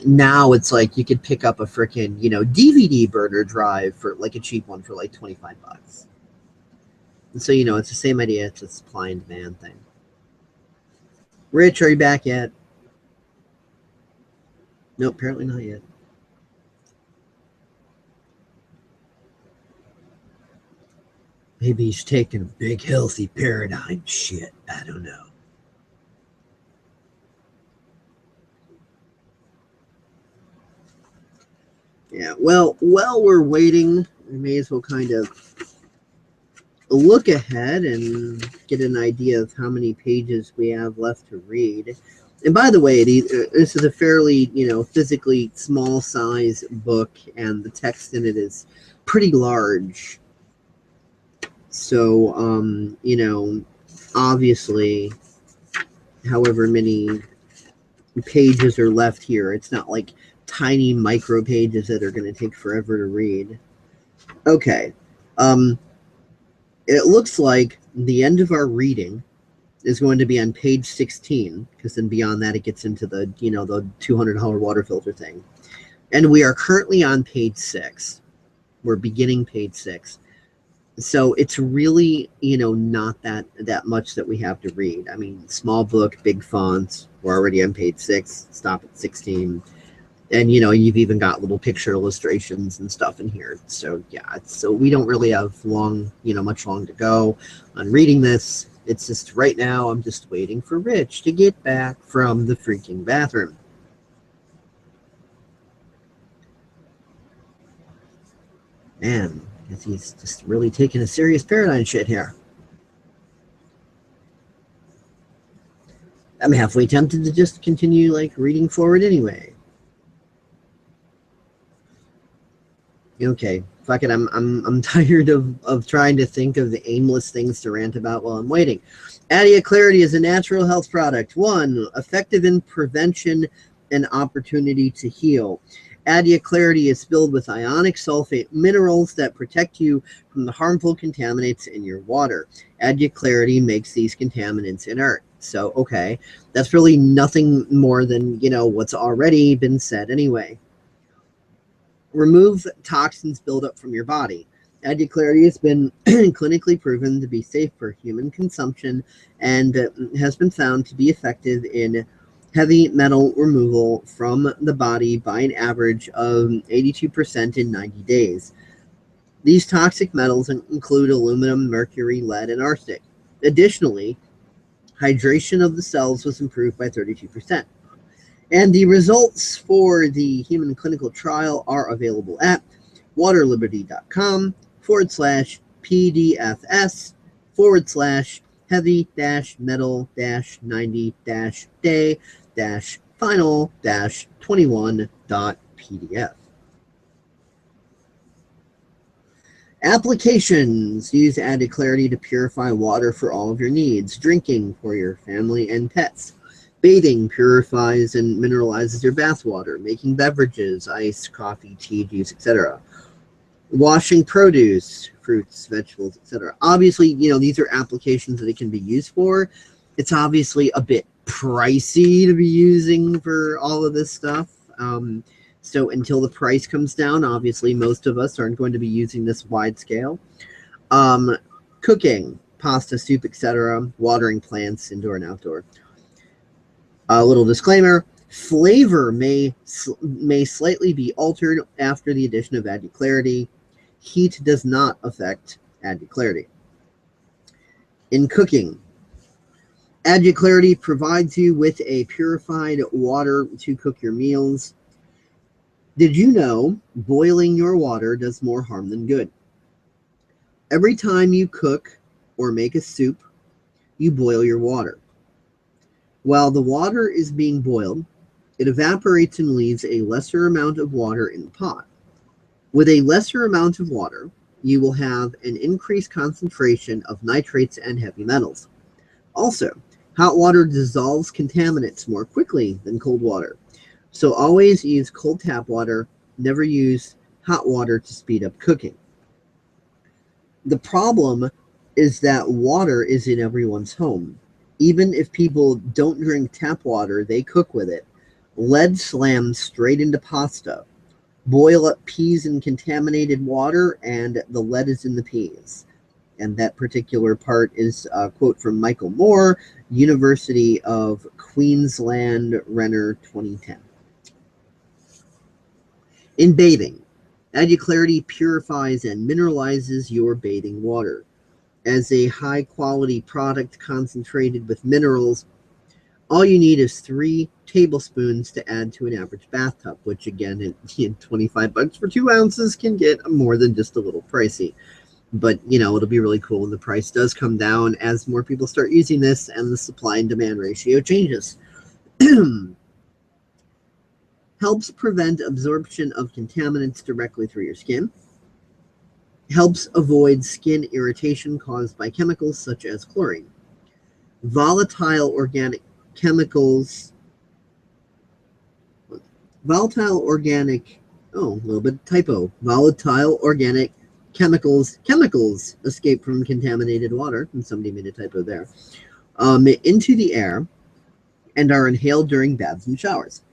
now it's like you could pick up a freaking, you know, DVD burner drive for like a cheap one for like $25. And so, you know, it's the same idea. It's a supply and demand thing. Rich, are you back yet? No, apparently not yet. Maybe he's taking a big healthy paradigm shit. I don't know. Yeah, well, while we're waiting, we may as well kind of look ahead and get an idea of how many pages we have left to read. And by the way, this is a fairly, you know, physically small size book, and the text in it is pretty large. So, you know, obviously, however many pages are left here, it's not like tiny micro pages that are going to take forever to read. Okay. It looks like the end of our reading is going to be on page 16, because then beyond that it gets into the, you know, the $200 water filter thing. And we are currently on page 6. We're beginning page 6. So it's really, you know, not that much that we have to read. I mean, small book, big fonts. We're already on page 6. Stop at 16. And, you know, you've even got little picture illustrations and stuff in here. So, yeah, so we don't really have much long to go on reading this. It's just right now I'm just waiting for Rich to get back from the freaking bathroom. Man, he's just really taking a serious paradigm shit here. I'm halfway tempted to just continue, like, reading forward anyway. Okay, fuck it. I'm tired of trying to think of the aimless things to rant about while I'm waiting. Adia Clarity is a natural health product. 1, effective in prevention and opportunity to heal. Adia Clarity is filled with ionic sulfate minerals that protect you from the harmful contaminants in your water. Adia Clarity makes these contaminants inert. So, okay, that's really nothing more than, you know, what's already been said anyway. Remove toxins buildup from your body. Adia Clarity has been clinically proven to be safe for human consumption and has been found to be effective in heavy metal removal from the body by an average of 82% in 90 days. These toxic metals include aluminum, mercury, lead, and arsenic. Additionally, Hydration of the cells was improved by 32%. And the results for the human clinical trial are available at waterliberty.com/pdfs/heavy-metal-day-final-21.pdf. Applications. Use added clarity to purify water for all of your needs. Drinking for your family and pets. Bathing purifies and mineralizes your bath water. Making beverages, ice, coffee, tea, juice, etc. Washing produce, fruits, vegetables, etc. Obviously, these are applications that it can be used for. It's obviously a bit pricey to be using for all of this stuff. So until the price comes down, obviously most of us aren't going to be using this wide scale. Cooking, pasta, soup, etc. Watering plants, indoor and outdoor. A little disclaimer: flavor may slightly be altered after the addition of added clarity. Heat does not affect added clarity. In cooking, added clarity provides you with a purified water to cook your meals. Did you know boiling your water does more harm than good? Every time you cook or make a soup, you boil your water. While the water is being boiled, it evaporates and leaves a lesser amount of water in the pot. With a lesser amount of water, you will have an increased concentration of nitrates and heavy metals. Also, hot water dissolves contaminants more quickly than cold water. So always use cold tap water, never use hot water to speed up cooking. The problem is that water is in everyone's home. Even if people don't drink tap water, they cook with it. Lead slams straight into pasta. Boil up peas in contaminated water, and the lead is in the peas. And that particular part is a quote from Michael Moore, University of Queensland, Renner, 2010. In bathing, added clarity purifies and mineralizes your bathing water. As a high-quality product concentrated with minerals, all you need is 3 tablespoons to add to an average bathtub, which again, at $25 for 2 ounces can get more than just a little pricey. But, it'll be really cool when the price does come down as more people start using this and the supply and demand ratio changes. Helps prevent absorption of contaminants directly through your skin. Helps avoid skin irritation caused by chemicals such as chlorine. Volatile organic chemicals. Volatile organic chemicals escape from contaminated water, and somebody made a typo there, into the air and are inhaled during baths and showers.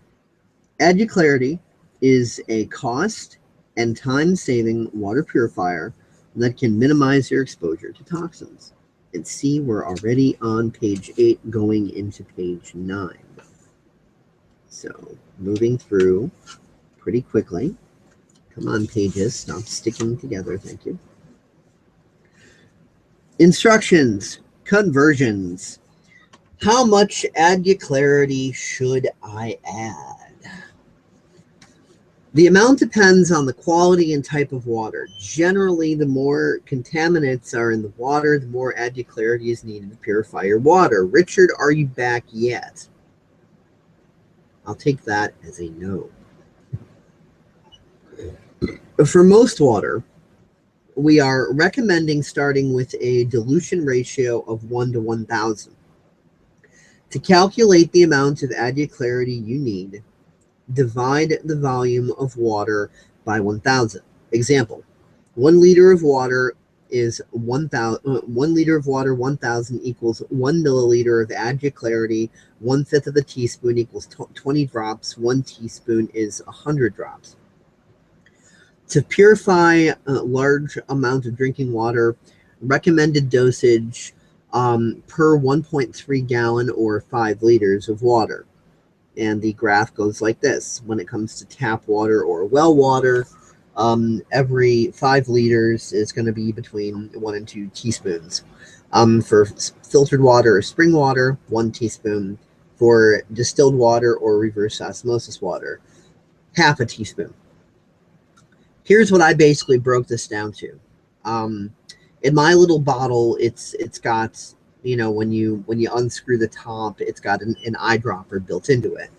Added clarity is a cost and time-saving water purifier that can minimize your exposure to toxins. And see, we're already on page 8 going into page 9. So, moving through pretty quickly. Come on, pages, stop sticking together, thank you. Instructions, conversions. How much added clarity should I add? The amount depends on the quality and type of water. Generally, the more contaminants are in the water, the more added clarity is needed to purify your water. Richard, are you back yet? I'll take that as a no. For most water, we are recommending starting with a dilution ratio of 1 to 1,000. To calculate the amount of added clarity you need, divide the volume of water by 1,000. Example: 1 liter of water is 1,000. 1 liter of water, 1,000 equals 1 milliliter of added clarity. 1/5 of a teaspoon equals 20 drops. 1 teaspoon is 100 drops. To purify a large amount of drinking water, recommended dosage per 1.3 gallon or 5 liters of water. And the graph goes like this. When it comes to tap water or well water, every 5 liters is going to be between 1 and 2 teaspoons. For filtered water or spring water, 1 teaspoon. For distilled water or reverse osmosis water, half a teaspoon. Here's what I basically broke this down to. In my little bottle, it's got, you know, when you unscrew the top, it's got an eyedropper built into it.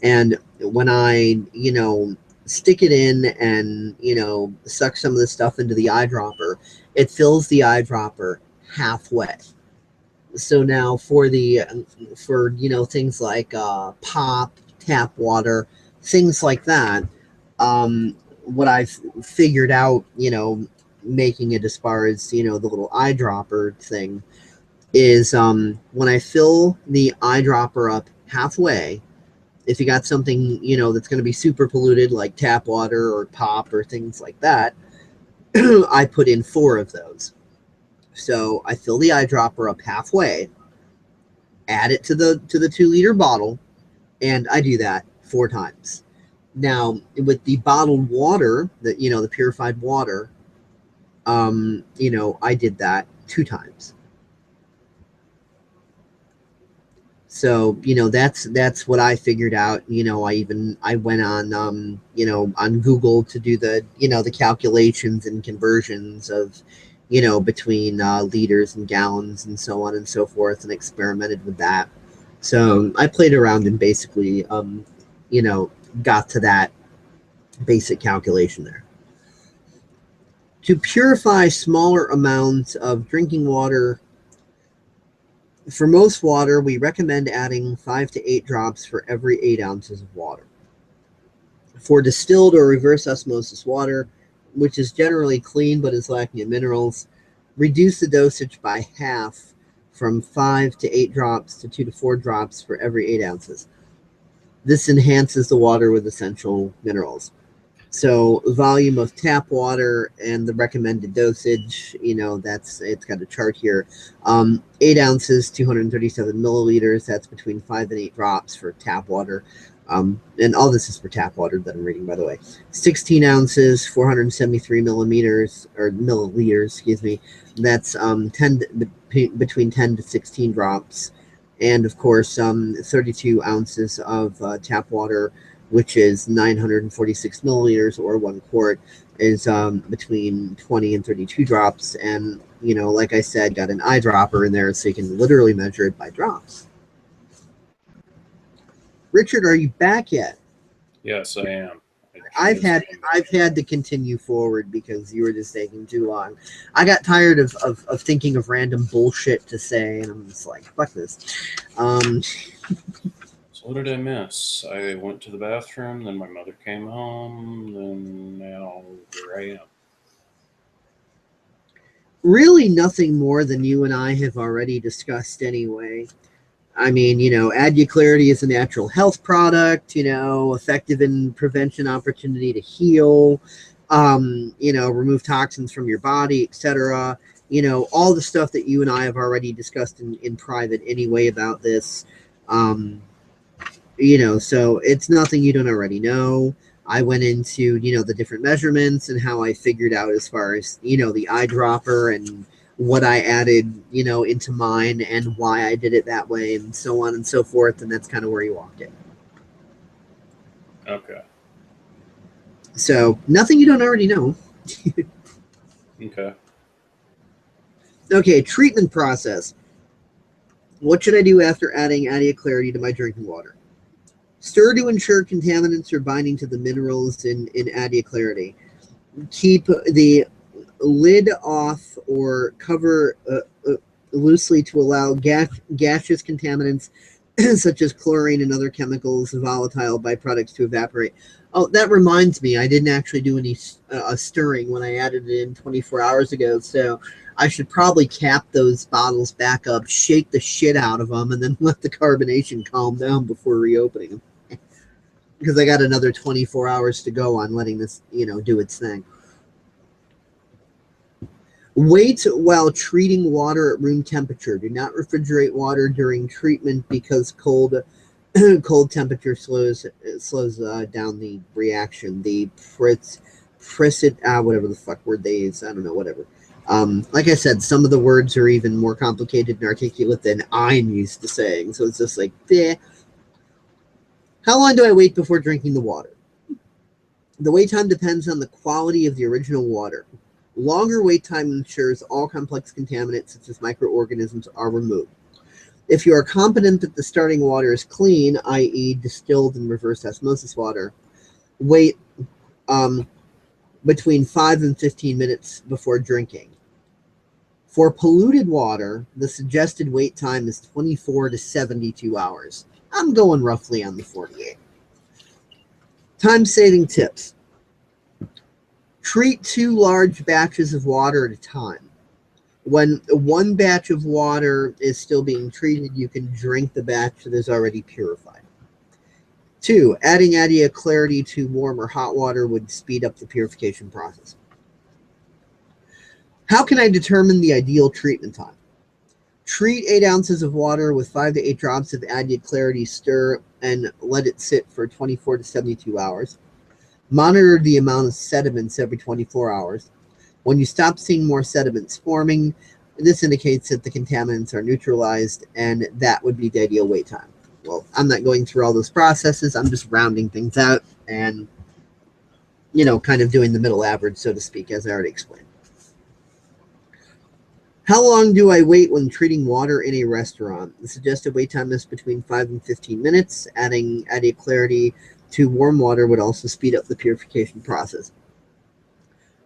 And when I, you know, stick it in and, you know, suck some of the stuff into the eyedropper, it fills the eyedropper halfway. So now for you know, things like pop, tap water, things like that, what I've figured out, you know, making it as far as, you know, the little eyedropper thing is, when I fill the eyedropper up halfway, if you got something, you know, that's going to be super polluted like tap water or pop or things like that, I put in 4 of those. So I fill the eyedropper up halfway, add it to the 2-liter bottle, and I do that 4 times. Now, with the bottled water, that, you know, the purified water, you know, I did that 2 times. So, you know, that's what I figured out. You know, I went on, you know, on Google to do the, you know, the calculations and conversions of, you know, between liters and gallons and so on and so forth, and experimented with that. So I played around and basically, you know, got to that basic calculation there. To purify smaller amounts of drinking water, for most water, we recommend adding 5 to 8 drops for every 8 ounces of water. For distilled or reverse osmosis water, which is generally clean but is lacking in minerals, reduce the dosage by half, from 5 to 8 drops to 2 to 4 drops for every 8 ounces. This enhances the water with essential minerals. So volume of tap water and the recommended dosage, you know, it's got a chart here. 8 ounces, 237 milliliters. That's between 5 and 8 drops for tap water. And all this is for tap water that I'm reading, by the way. 16 ounces, 473 milliliters, excuse me. That's between 10 to 16 drops. And of course, 32 ounces of tap water, which is 946 milliliters or 1 quart, is between 20 and 32 drops. And, you know, like I said, got an eyedropper in there so you can literally measure it by drops. Richard, are you back yet? Yes, I am. I've had to continue forward because you were just taking too long. I got tired of thinking of random bullshit to say, and I'm just like, fuck this. So what did I miss? I went to the bathroom, then my mother came home, then now here I am. Really nothing more than you and I have already discussed anyway. I mean, you know, Clarity is a natural health product, you know, effective in prevention, opportunity to heal, you know, remove toxins from your body, etc. You know, all the stuff that you and I have already discussed in private anyway about this. You know, so it's nothing you don't already know. I went into, you know, the different measurements and how I figured out as far as, you know, the eyedropper and what I added, you know, into mine and why I did it that way and so on and so forth. And that's kind of where you walked in. Okay. So nothing you don't already know. Okay. Okay, treatment process. What should I do after adding Clarity to my drinking water? Stir to ensure contaminants are binding to the minerals in Clarity. Keep the lid off or cover loosely to allow gaseous contaminants such as chlorine and other chemicals, volatile byproducts to evaporate. Oh, that reminds me, I didn't actually do any stirring when I added it in 24 hours ago, so I should probably cap those bottles back up, shake the shit out of them, and then let the carbonation calm down before reopening them. Because I got another 24 hours to go on letting this, you know, do its thing. Wait while treating water at room temperature. Do not refrigerate water during treatment because cold temperature slows down the reaction. The whatever the fuck word they use. I don't know, whatever. Like I said, some of the words are even more complicated and articulate than I'm used to saying. So it's just like, eh. How long do I wait before drinking the water? The wait time depends on the quality of the original water. Longer wait time ensures all complex contaminants such as microorganisms are removed. If you are confident that the starting water is clean, i.e. distilled and reverse osmosis water, wait between 5 and 15 minutes before drinking. For polluted water, the suggested wait time is 24 to 72 hours. I'm going roughly on the 48. Time-saving tips. Treat 2 large batches of water at a time. When one batch of water is still being treated, you can drink the batch that is already purified. 2. Adding added clarity to warm or hot water would speed up the purification process. How can I determine the ideal treatment time? Treat 8 ounces of water with 5 to 8 drops of added clarity, stir, and let it sit for 24 to 72 hours. Monitor the amount of sediments every 24 hours. When you stop seeing more sediments forming, this indicates that the contaminants are neutralized, and that would be the ideal wait time. Well, I'm not going through all those processes. I'm just rounding things out and, kind of doing the middle average, so to speak, as I already explained. How long do I wait when treating water in a restaurant? The suggested wait time is between 5 and 15 minutes. Adding added clarity to warm water would also speed up the purification process.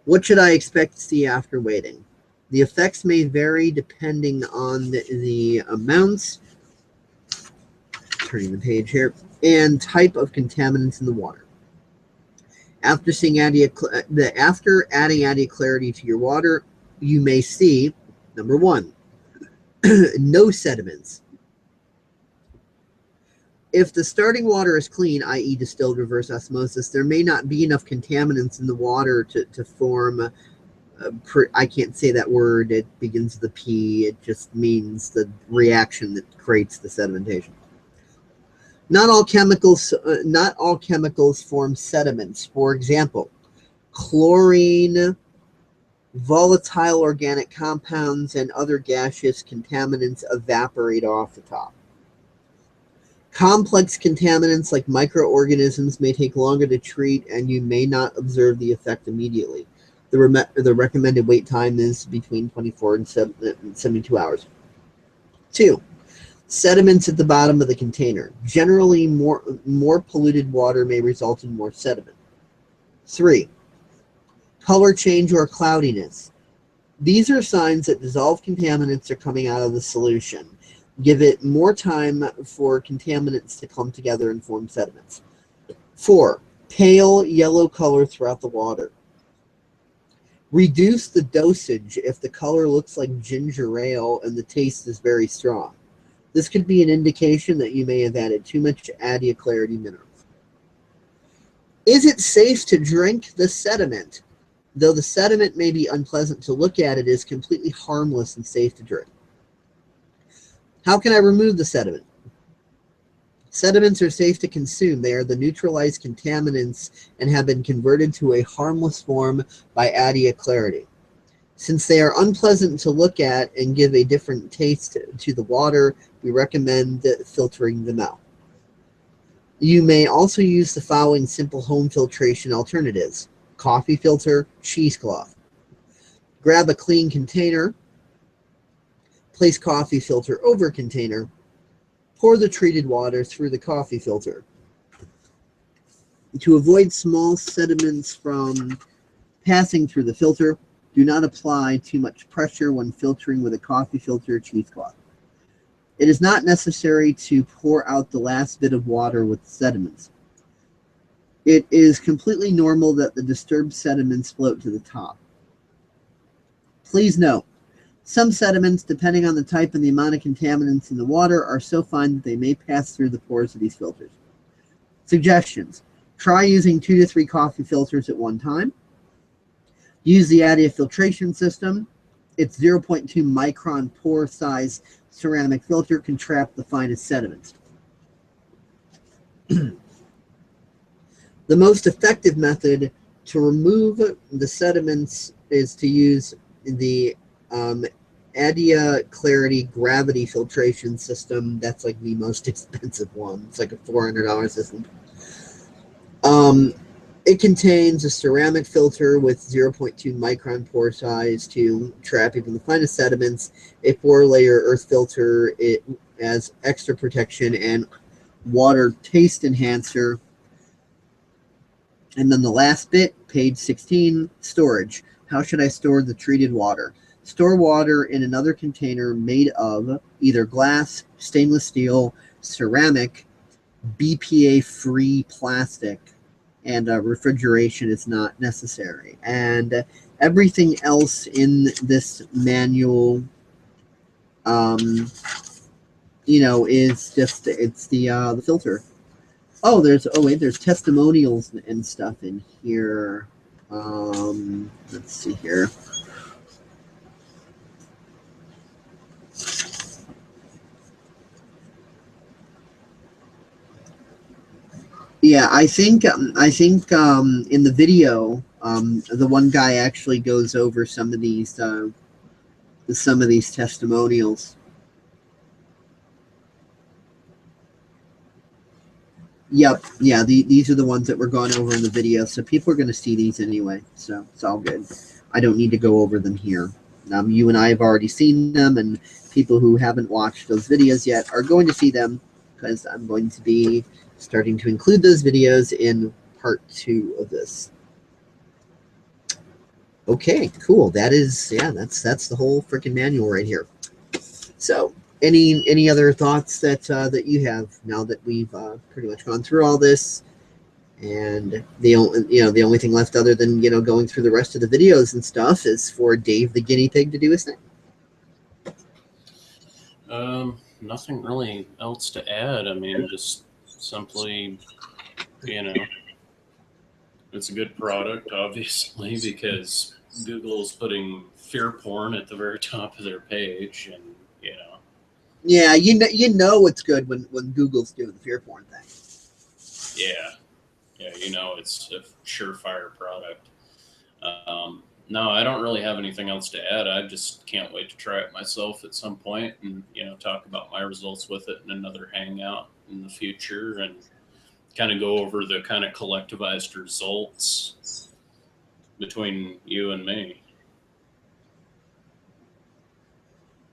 What should I expect to see after waiting? The effects may vary depending on the amounts, turning the page here, and type of contaminants in the water. After adding added clarity to your water, you may see, number 1, no sediments. If the starting water is clean, i.e. distilled reverse osmosis, there may not be enough contaminants in the water to form, I can't say that word, it begins with a P, it just means the reaction that creates the sedimentation. Not all chemicals form sediments. For example, chlorine, volatile organic compounds, and other gaseous contaminants evaporate off the top. Complex contaminants like microorganisms may take longer to treat, and you may not observe the effect immediately. The recommended wait time is between 24 and 72 hours. 2. Sediments at the bottom of the container. Generally, more polluted water may result in more sediment. 3. Color change or cloudiness. These are signs that dissolved contaminants are coming out of the solution. Give it more time for contaminants to come together and form sediments. 4. Pale yellow color throughout the water. Reduce the dosage if the color looks like ginger ale and the taste is very strong. This could be an indication that you may have added too much added clarity minerals. Is it safe to drink the sediment? Though the sediment may be unpleasant to look at, it is completely harmless and safe to drink. How can I remove the sediment? Sediments are safe to consume. They are the neutralized contaminants and have been converted to a harmless form by added clarity. Since they are unpleasant to look at and give a different taste to the water, we recommend filtering them out. You may also use the following simple home filtration alternatives: coffee filter, cheesecloth. Grab a clean container, place coffee filter over container, pour the treated water through the coffee filter. To avoid small sediments from passing through the filter, do not apply too much pressure when filtering with a coffee filter or cheesecloth. It is not necessary to pour out the last bit of water with sediments. It is completely normal that the disturbed sediments float to the top. Please note, some sediments, depending on the type and the amount of contaminants in the water, are so fine that they may pass through the pores of these filters. Suggestions: try using 2 to 3 coffee filters at one time. Use the additive filtration system. Its 0.2 micron pore size ceramic filter can trap the finest sediments. The most effective method to remove the sediments is to use the Adia Clarity gravity filtration system. That's like the most expensive one. It's like a $400 system. It contains a ceramic filter with 0.2 micron pore size to trap even the finest sediments, a 4-layer earth filter, it has extra protection and water taste enhancer. And then the last bit, page 16, storage. How should I store the treated water? Store water in another container made of either glass, stainless steel, ceramic, BPA-free plastic, and refrigeration is not necessary. And everything else in this manual, is just, it's the filter. Oh, there's testimonials and stuff in here. Let's see here. Yeah, I think in the video, the one guy actually goes over some of these testimonials. Yep, yeah, these are the ones that were gone over in the video, so people are going to see these anyway, so it's all good. I don't need to go over them here. You and I have already seen them, and people who haven't watched those videos yet are going to see them, because I'm going to be starting to include those videos in part 2 of this. Okay, cool. That's the whole freaking manual right here. So, any other thoughts that you have now that we've pretty much gone through all this, and the only thing left other than going through the rest of the videos and stuff is for Dave the guinea pig to do his thing. Nothing really else to add. I mean, just simply, it's a good product, obviously, because Google is putting fear porn at the very top of their page, and Yeah, it's good when Google's doing the fear porn thing. Yeah, it's a surefire product. No, I don't really have anything else to add. I just can't wait to try it myself at some point and, talk about my results with it in another hangout in the future and kind of go over the kind of collectivized results between you and me.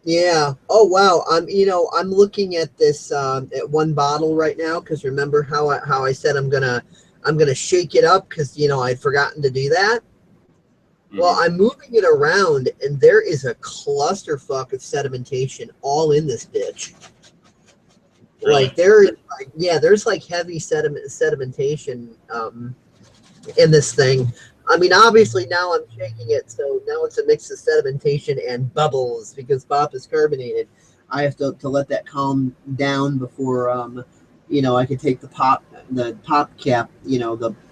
Yeah. Oh wow. I'm looking at this at one bottle right now because remember how I said I'm gonna shake it up because I'd forgotten to do that. Well, I'm moving it around, and there is a clusterfuck of sedimentation all in this bitch. Really? Like there's heavy sedimentation in this thing. I mean, obviously now I'm shaking it, so now it's a mix of sedimentation and bubbles because BOP is carbonated. I have to let that calm down before I can take the pop cap,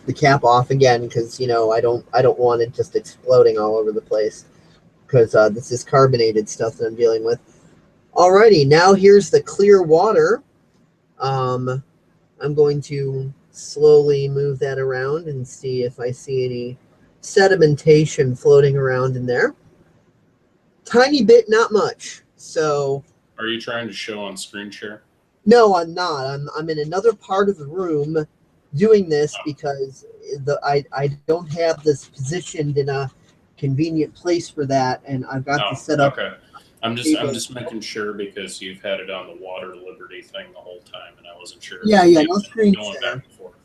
the cap off again because I don't want it just exploding all over the place because this is carbonated stuff that I'm dealing with. Alrighty, now here's the clear water. I'm going to slowly move that around and see if I see any sedimentation floating around in there. Tiny bit, not much. So. Are you trying to show on screen share? No, I'm not. I'm in another part of the room doing this because I don't have this positioned in a convenient place for that, and I've got to set up. Okay. I'm just making sure because you've had it on the water liberty thing the whole time, and I wasn't sure. Yeah, no screen share. Back and forth.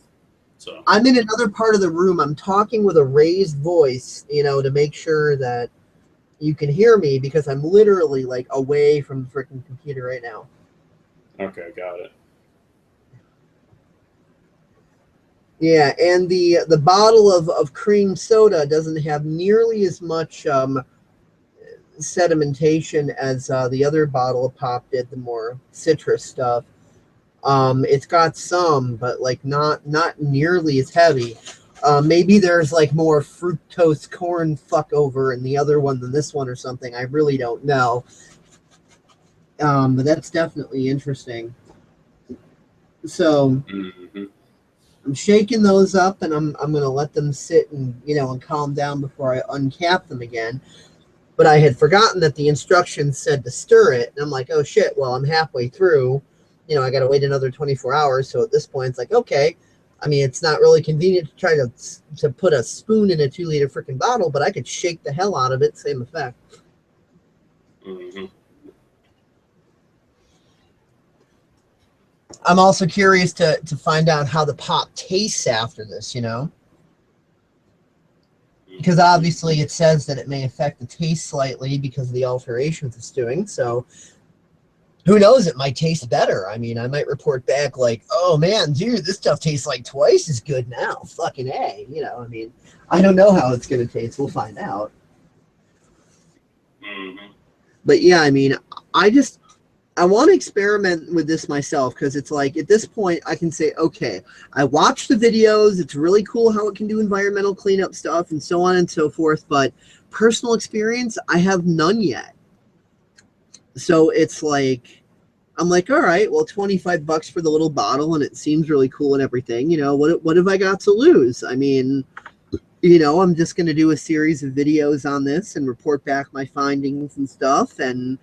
So I'm in another part of the room. I'm talking with a raised voice, to make sure that you can hear me because I'm literally like away from the freaking computer right now. Okay, got it. Yeah, and the bottle of cream soda doesn't have nearly as much sedimentation as the other bottle of pop did, the more citrus stuff. It's got some, but like not nearly as heavy. Maybe there's like more fructose corn fuck over in the other one than this one or something. I really don't know. But that's definitely interesting. So, I'm shaking those up, and I'm going to let them sit and, and calm down before I uncap them again. But I had forgotten that the instructions said to stir it, and I'm like, oh shit, well, I'm halfway through. I got to wait another 24 hours. So at this point, it's like, okay. I mean, it's not really convenient to try to put a spoon in a 2-liter freaking bottle, but I could shake the hell out of it, same effect. Mm-hmm. I'm also curious to find out how the pop tastes after this, because obviously it says that it may affect the taste slightly because of the alterations it's doing. So who knows? It might taste better. I mean, I might report back like, oh man, dude, this stuff tastes like twice as good now. Fucking A. I mean, I don't know how it's going to taste. We'll find out. Mm-hmm. But yeah, I mean, I want to experiment with this myself, because it's like at this point I can say, okay, I watched the videos. It's really cool how it can do environmental cleanup stuff and so on and so forth. But personal experience, I have none yet. So it's like, I'm like, all right, well, $25 for the little bottle, and it seems really cool and everything. What have I got to lose? I mean, I'm just going to do a series of videos on this and report back my findings and stuff, and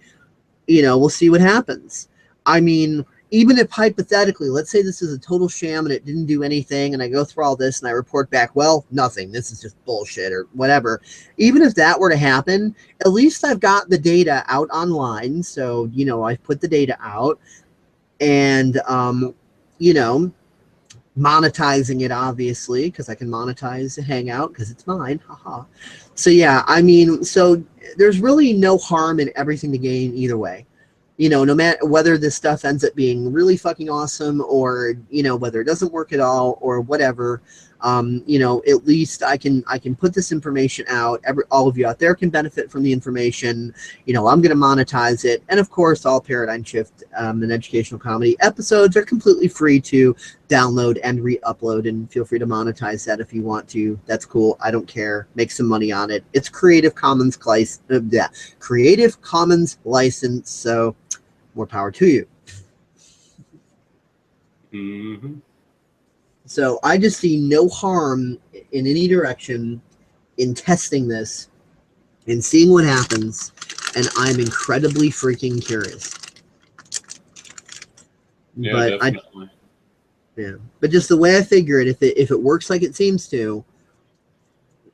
we'll see what happens. I mean, even if hypothetically, let's say this is a total sham and it didn't do anything, and I go through all this and I report back, well, nothing, this is just bullshit or whatever. Even if that were to happen, at least I've got the data out online. So, I've put the data out, and, monetizing it, obviously, because I can monetize Hangout because it's mine. Haha. So yeah, I mean, so there's really no harm in everything to gain either way. No matter whether this stuff ends up being really fucking awesome, or whether it doesn't work at all or whatever. At least I can put this information out. All of you out there can benefit from the information. I'm going to monetize it, and of course, all Paradigm Shift and educational comedy episodes are completely free to download and re-upload. And feel free to monetize that if you want to. That's cool. I don't care. Make some money on it. It's Creative Commons Creative Commons license. So more power to you. Mm-hmm. So I just see no harm in any direction in testing this and seeing what happens, and I'm incredibly freaking curious. Yeah, but definitely. But just the way I figure it, if it works like it seems to,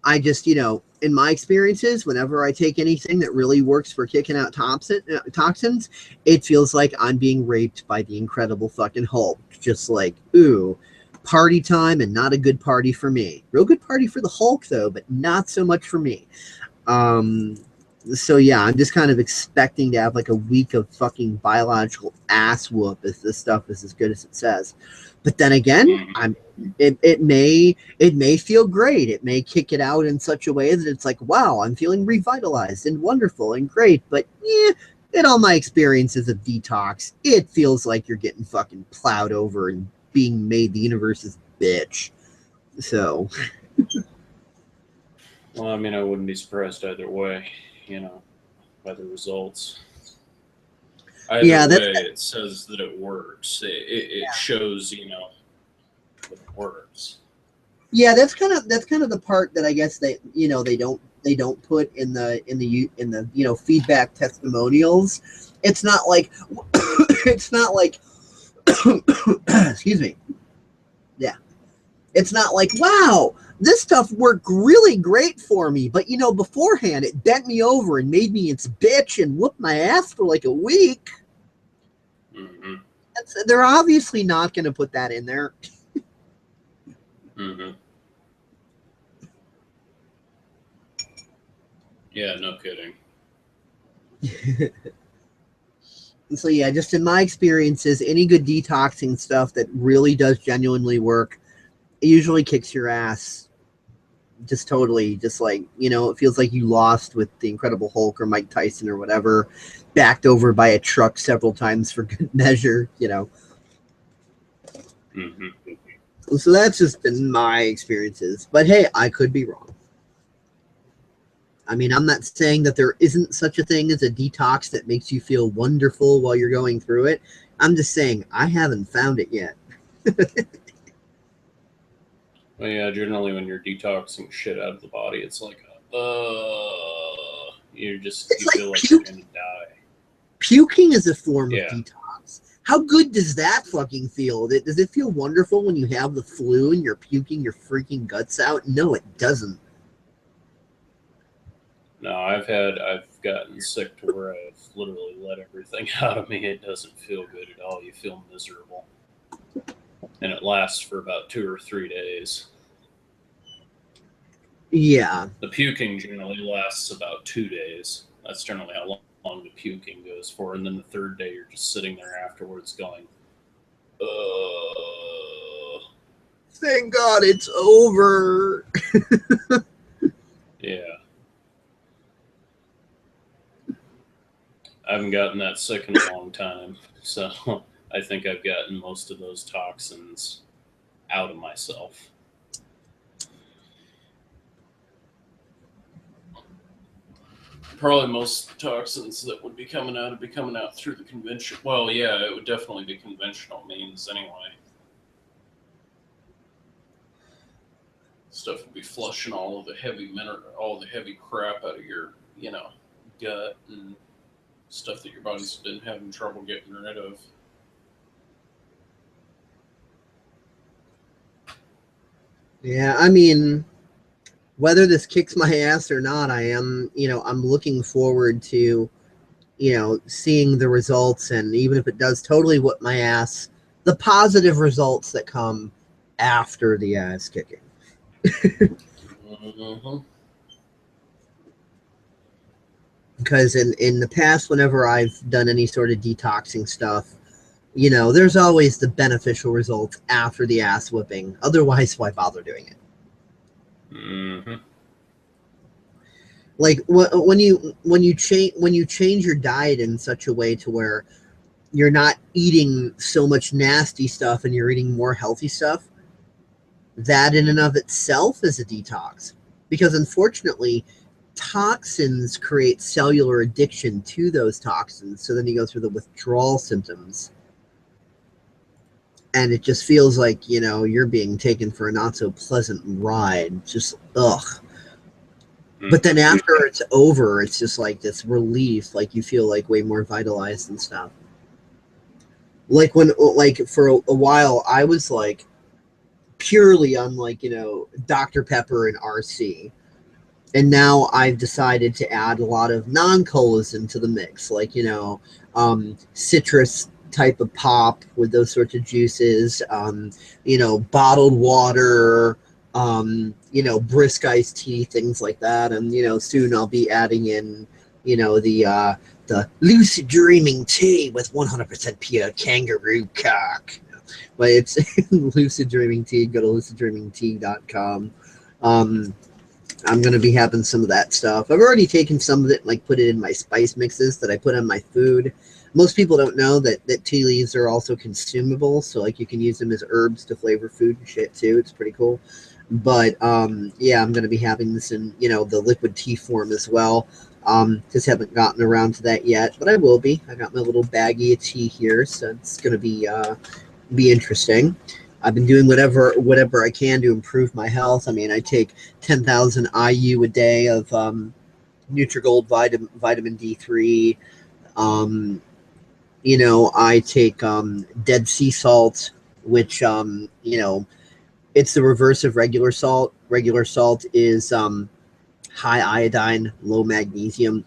I just, in my experiences, whenever I take anything that really works for kicking out toxins, it feels like I'm being raped by the Incredible fucking Hulk. Just like, ooh, party time, and not a good party for me. Real good party for the Hulk, though, but not so much for me. So yeah, I'm just kind of expecting to have like a week of fucking biological ass whoop if this stuff is as good as it says. But then again, it may feel great. It may kick it out in such a way that it's like, wow, I'm feeling revitalized and wonderful and great. But yeah, in all my experiences of detox, it feels like you're getting fucking plowed over and being made the universe's bitch. So Well, I mean, I wouldn't be surprised either way, by the results. Either way, it says that it works. It shows, that it works. Yeah, that's kind of the part that I guess they don't put in the feedback testimonials. It's not like excuse me. Yeah. It's not like, wow, this stuff worked really great for me, but beforehand it bent me over and made me its bitch and whooped my ass for like a week. Mm-hmm. They're obviously not going to put that in there. Mm-hmm. Yeah, no kidding. So yeah, just in my experiences, any good detoxing stuff that really does genuinely work, it usually kicks your ass. Just totally, just like, it feels like you lost with the Incredible Hulk or Mike Tyson or whatever, backed over by a truck several times for good measure, Mm-hmm. So that's just been my experiences. But hey, I could be wrong. I mean, I'm not saying that there isn't such a thing as a detox that makes you feel wonderful while you're going through it. I'm just saying I haven't found it yet. Well, yeah, generally when you're detoxing shit out of the body, it's like, you feel like you're gonna die. Puking is a form of Yeah. detox. How good does that fucking feel? Does it feel wonderful when you have the flu and you're puking your freaking guts out? No, it doesn't. No, I've gotten sick to where I've literally let everything out of me. It doesn't feel good at all. You feel miserable. And it lasts for about 2 or 3 days. Yeah. The puking generally lasts about 2 days. That's generally how long the puking goes for. And then the third day, you're just sitting there afterwards going, thank God it's over. Yeah. I haven't gotten that sick in a long time. So I think I've gotten most of those toxins out of myself. Probably most toxins that would be coming out through the conventional. Well, yeah, it would definitely be conventional means anyway. Stuff would be flushing all the heavy crap out of your, gut and stuff that your body's been having trouble getting rid of. Yeah, I mean, whether this kicks my ass or not, I'm looking forward to, seeing the results, and even if it does totally whip my ass, the positive results that come after the ass kicking. Mm-hmm. Because in the past, whenever I've done any sort of detoxing stuff, there's always the beneficial results after the ass whipping. Otherwise, why bother doing it? Mm-hmm. Like when you change your diet in such a way to where you're not eating so much nasty stuff and you're eating more healthy stuff, that in and of itself is a detox. Because unfortunately, toxins create cellular addiction to those toxins. So then you go through the withdrawal symptoms. And it just feels like, you're being taken for a not so pleasant ride. Just, ugh. Mm-hmm. But then after it's over, it's just like this relief. Like you feel like way more vitalized and stuff. Like for a while, I was like purely on Dr. Pepper and RC. And now I've decided to add a lot of non-colas into the mix, like, citrus type of pop with those sorts of juices, bottled water, brisk iced tea, things like that. And, soon I'll be adding in, the lucid dreaming tea with 100% pure kangaroo cock. But it's lucid dreaming tea. Go to luciddreamingtea.com. I'm going to be having some of that stuff. I've already taken some of it and put it in my spice mixes that I put on my food. Most people don't know that tea leaves are also consumable. So you can use them as herbs to flavor food and shit too. It's pretty cool. But yeah, I'm going to be having this in, the liquid tea form as well. Just haven't gotten around to that yet, but I will be. I got my little baggie of tea here. So it's going to be interesting. I've been doing whatever I can to improve my health. I mean, I take 10,000 IU a day of Nutrigold vitamin D3. I take dead sea salt, which it's the reverse of regular salt. Regular salt is high iodine, low magnesium.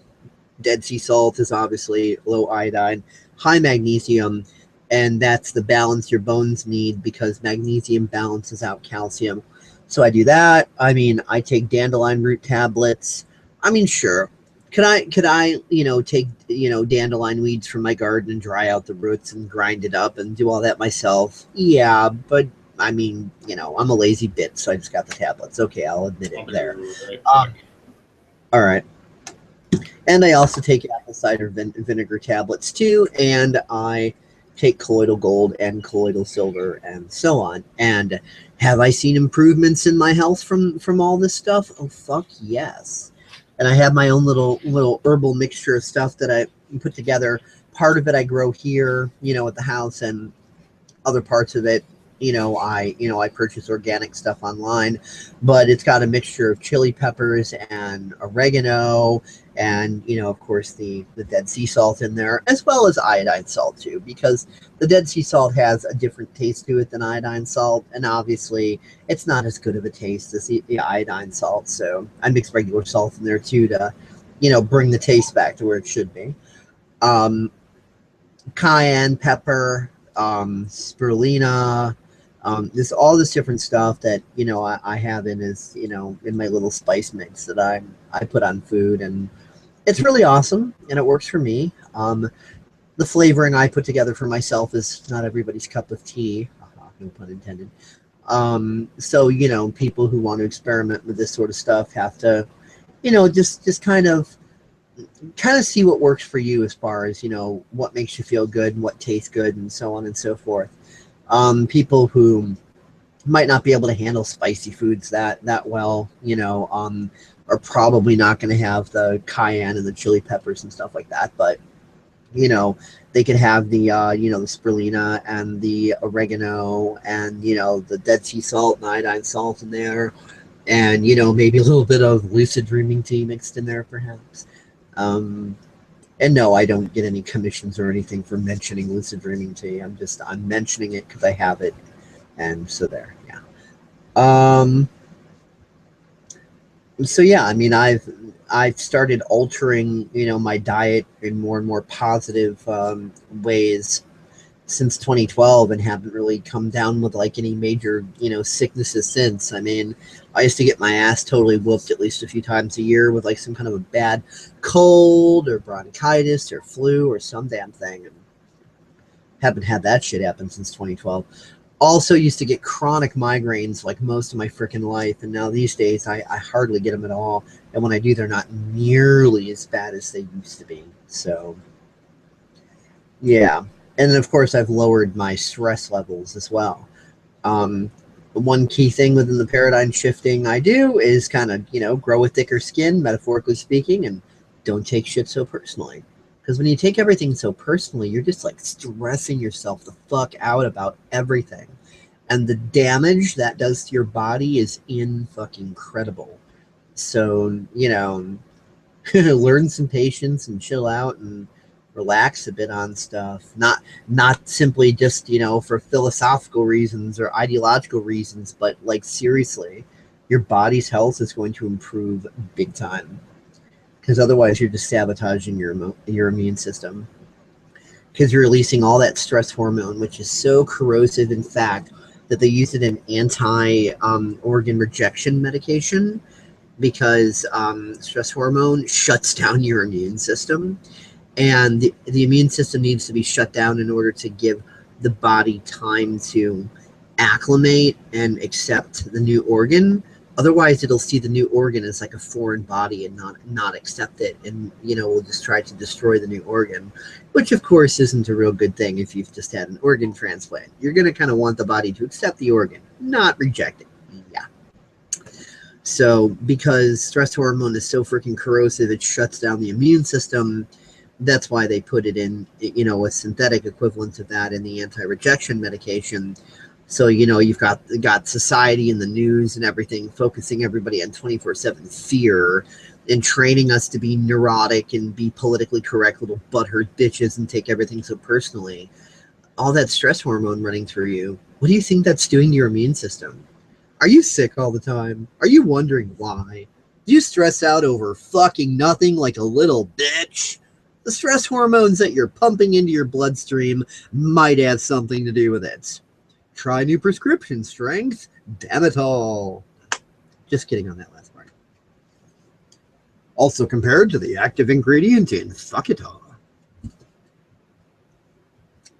Dead sea salt is obviously low iodine, high magnesium. And that's the balance your bones need because magnesium balances out calcium. So I do that. I mean, I take dandelion root tablets. I mean, sure. Could I, take, dandelion weeds from my garden and dry out the roots and grind it up and do all that myself? Yeah, but I mean, I'm a lazy bitch, so I just got the tablets. Okay, I'll admit it there. All right. And I also take apple cider vinegar tablets too, and I take colloidal gold and colloidal silver and so on. And have I seen improvements in my health from all this stuff? Oh, fuck yes. And I have my own little herbal mixture of stuff that I put together. Part of it I grow here, at the house, and other parts of it I purchase organic stuff online, but it's got a mixture of chili peppers and oregano, and of course the Dead Sea salt in there, as well as iodine salt too, because the Dead Sea salt has a different taste to it than iodine salt, and obviously it's not as good of a taste as the iodine salt. So I mix regular salt in there too to bring the taste back to where it should be. Cayenne pepper, spirulina, this all this different stuff that I have in in my little spice mix that I put on food, and it's really awesome and it works for me. The flavoring I put together for myself is not everybody's cup of tea, no pun intended. So people who want to experiment with this sort of stuff have to just kind of see what works for you as far as what makes you feel good and what tastes good and so on and so forth. People who might not be able to handle spicy foods that well are probably not going to have the cayenne and the chili peppers and stuff like that, but they could have the the spirulina and the oregano and the Dead Sea salt and iodine salt in there, and maybe a little bit of lucid dreaming tea mixed in there perhaps. And no, I don't get any commissions or anything for mentioning lucid dreaming tea. I'm mentioning it because I have it, and so there. Yeah. So yeah, I mean, I've started altering my diet in more and more positive ways since 2012, and haven't really come down with like any major sicknesses since. I mean, I used to get my ass totally whooped at least a few times a year with like some kind of a bad cold or bronchitis or flu or some damn thing, and haven't had that shit happen since 2012. Also used to get chronic migraines like most of my freaking life, and now these days I hardly get them at all, and when I do, they're not nearly as bad as they used to be. So yeah. And then, of course, I've lowered my stress levels as well. One key thing within the paradigm shifting I do is kind of, grow a thicker skin, metaphorically speaking, and don't take shit so personally. Because when you take everything so personally, you're just like stressing yourself the fuck out about everything. And the damage that does to your body is incredible. So, learn some patience and chill out and relax a bit on stuff, not simply just for philosophical reasons or ideological reasons, but like seriously, your body's health is going to improve big time, because otherwise you're just sabotaging your immune system, because you're releasing all that stress hormone, which is so corrosive, in fact, that they use it in organ rejection medication, because stress hormone shuts down your immune system. And the immune system needs to be shut down in order to give the body time to acclimate and accept the new organ. Otherwise, it'll see the new organ as like a foreign body and not accept it, and will just try to destroy the new organ, which of course isn't a real good thing. If you've just had an organ transplant, you're going to kind of want the body to accept the organ, not reject it. Yeah. So because stress hormone is so freaking corrosive, it shuts down the immune system. That's why they put it in, a synthetic equivalent of that in the anti-rejection medication. So, you've got society and the news and everything focusing everybody on 24/7 fear and training us to be neurotic and be politically correct little butthurt bitches and take everything so personally. All that stress hormone running through you, what do you think that's doing to your immune system? Are you sick all the time? Are you wondering why? Do you stress out over fucking nothing like a little bitch? The stress hormones that you're pumping into your bloodstream might have something to do with it. Try new prescription strength. Damn it all. Just kidding on that last part. Also compared to the active ingredient in fuck it all.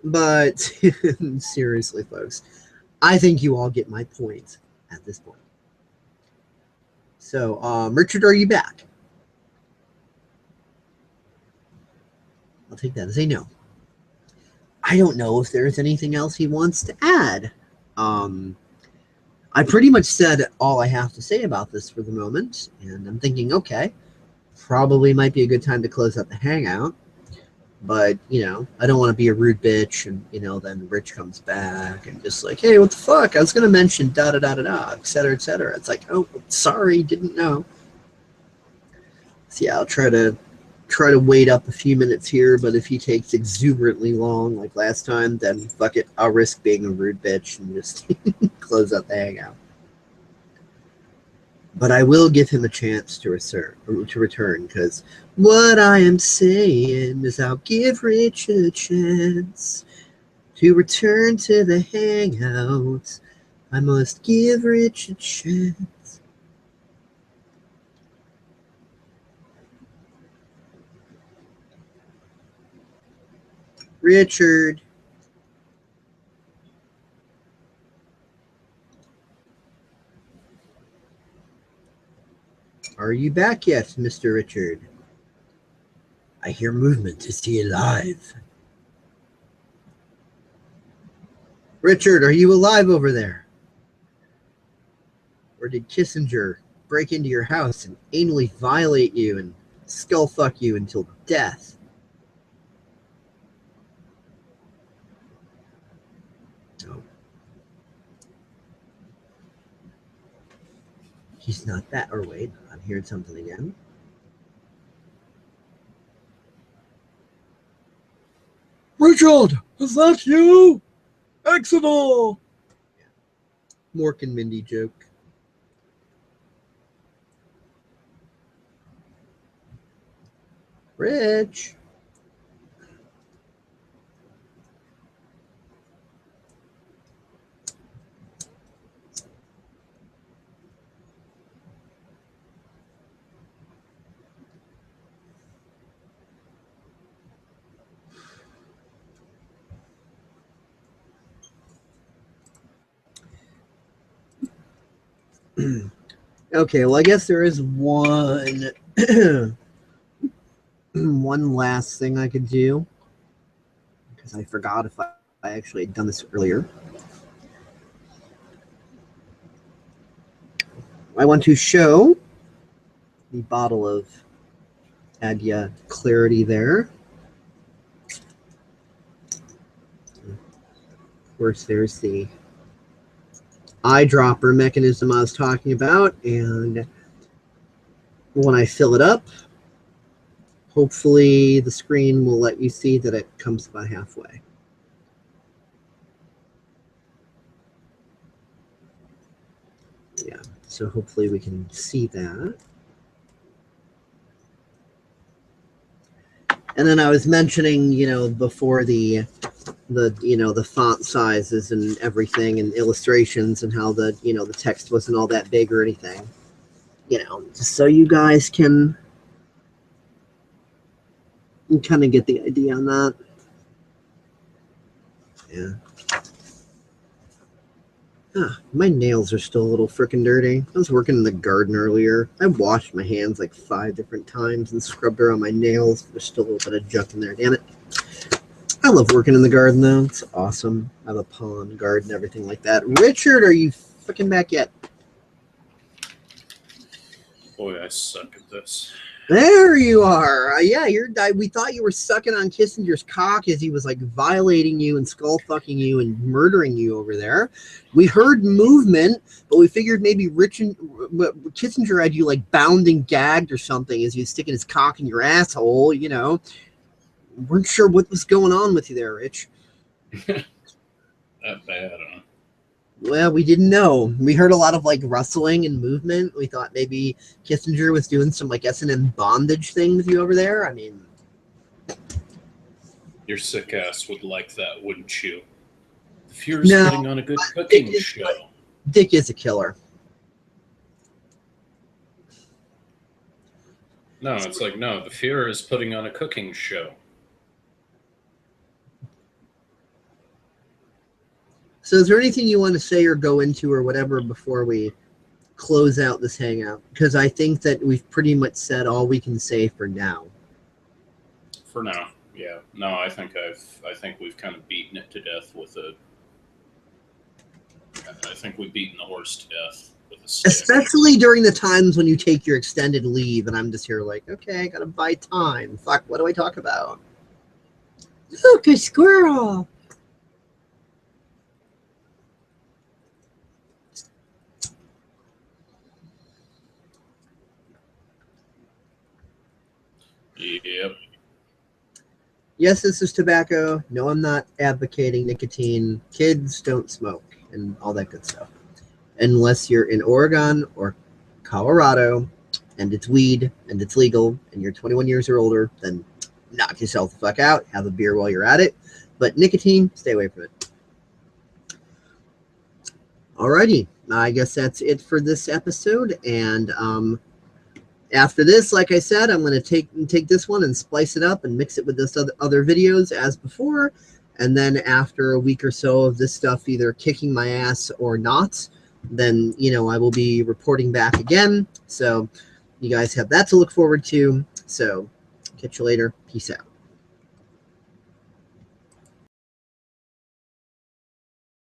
But seriously, folks, I think you all get my point at this point. So, Richard, are you back? I'll take that as a no. I don't know if there's anything else he wants to add. I pretty much said all I have to say about this for the moment, and I'm thinking, okay, probably might be a good time to close out the hangout. But, you know, I don't want to be a rude bitch, and, you know, then Rich comes back and just like, hey, what the fuck? I was going to mention da-da-da-da-da, et cetera, et cetera. It's like, oh, sorry, didn't know. So, yeah, I'll try to wait up a few minutes here, but if he takes exuberantly long like last time, then fuck it, I'll risk being a rude bitch and just close out the hangout. But I will give him a chance to return, because what I am saying is I'll give Rich a chance to return to the hangout. I must give Rich a chance. Richard. Are you back yet, Mr. Richard? I hear movement. Is he alive? Richard, are you alive over there? Or did Kissinger break into your house and anally violate you and skullfuck you until death? No. He's not that. Or wait, I'm hearing something again. Richard, is that you? Excellent! Mork and Mindy joke. Rich. Okay, well, I guess there is one one last thing I could do, because I forgot if I actually had done this earlier. I want to show the bottle of add ya clarity there. Of course, there's the eyedropper mechanism I was talking about, and when I fill it up, hopefully the screen will let you see that it comes about halfway. Yeah, so hopefully we can see that. And then I was mentioning, you know, before the font sizes and everything and illustrations and how the, you know, the text wasn't all that big or anything. You know, just so you guys can kind of get the idea on that. Yeah. My nails are still a little freaking dirty. I was working in the garden earlier. I washed my hands like 5 different times and scrubbed around my nails. There's still a little bit of junk in there. Damn it. I love working in the garden, though. It's awesome. I have a pond, garden, everything like that. Richard, are you freaking back yet? Boy, I suck at this. There you are. Yeah, we thought you were sucking on Kissinger's cock as he was like violating you and skull fucking you and murdering you over there. We heard movement, but we figured maybe Kissinger had you like bound and gagged or something as he was sticking his cock in your asshole. You know, weren't sure what was going on with you there, Rich. That bad, huh? Well, we didn't know. We heard a lot of like rustling and movement. We thought maybe Kissinger was doing some like S&M bondage thing with you over there. I mean, your sick ass would like that, wouldn't you? The Fuhrer's putting on a good cooking show. Dick is a killer. No, it's like, no, the Fuhrer is putting on a cooking show. So is there anything you want to say or go into or whatever before we close out this hangout? Because I think that we've pretty much said all we can say for now. For now, yeah. No, I think we've kind of beaten it to death with a. I think we've beaten the horse to death with a stick. Especially during the times when you take your extended leave, and I'm just here like, okay, I gotta buy time. Fuck, what do I talk about? Look, a squirrel. Yep. Yes, this is tobacco. No, I'm not advocating nicotine. Kids don't smoke and all that good stuff. Unless you're in Oregon or Colorado and it's weed and it's legal and you're 21 years or older, then knock yourself the fuck out. Have a beer while you're at it. But nicotine, stay away from it. Alrighty. I guess that's it for this episode. And after this, like I said, I'm going to take this one and splice it up and mix it with this other videos as before. And then after a week or so of this stuff either kicking my ass or not, then, you know, I will be reporting back again. So you guys have that to look forward to. So catch you later. Peace out.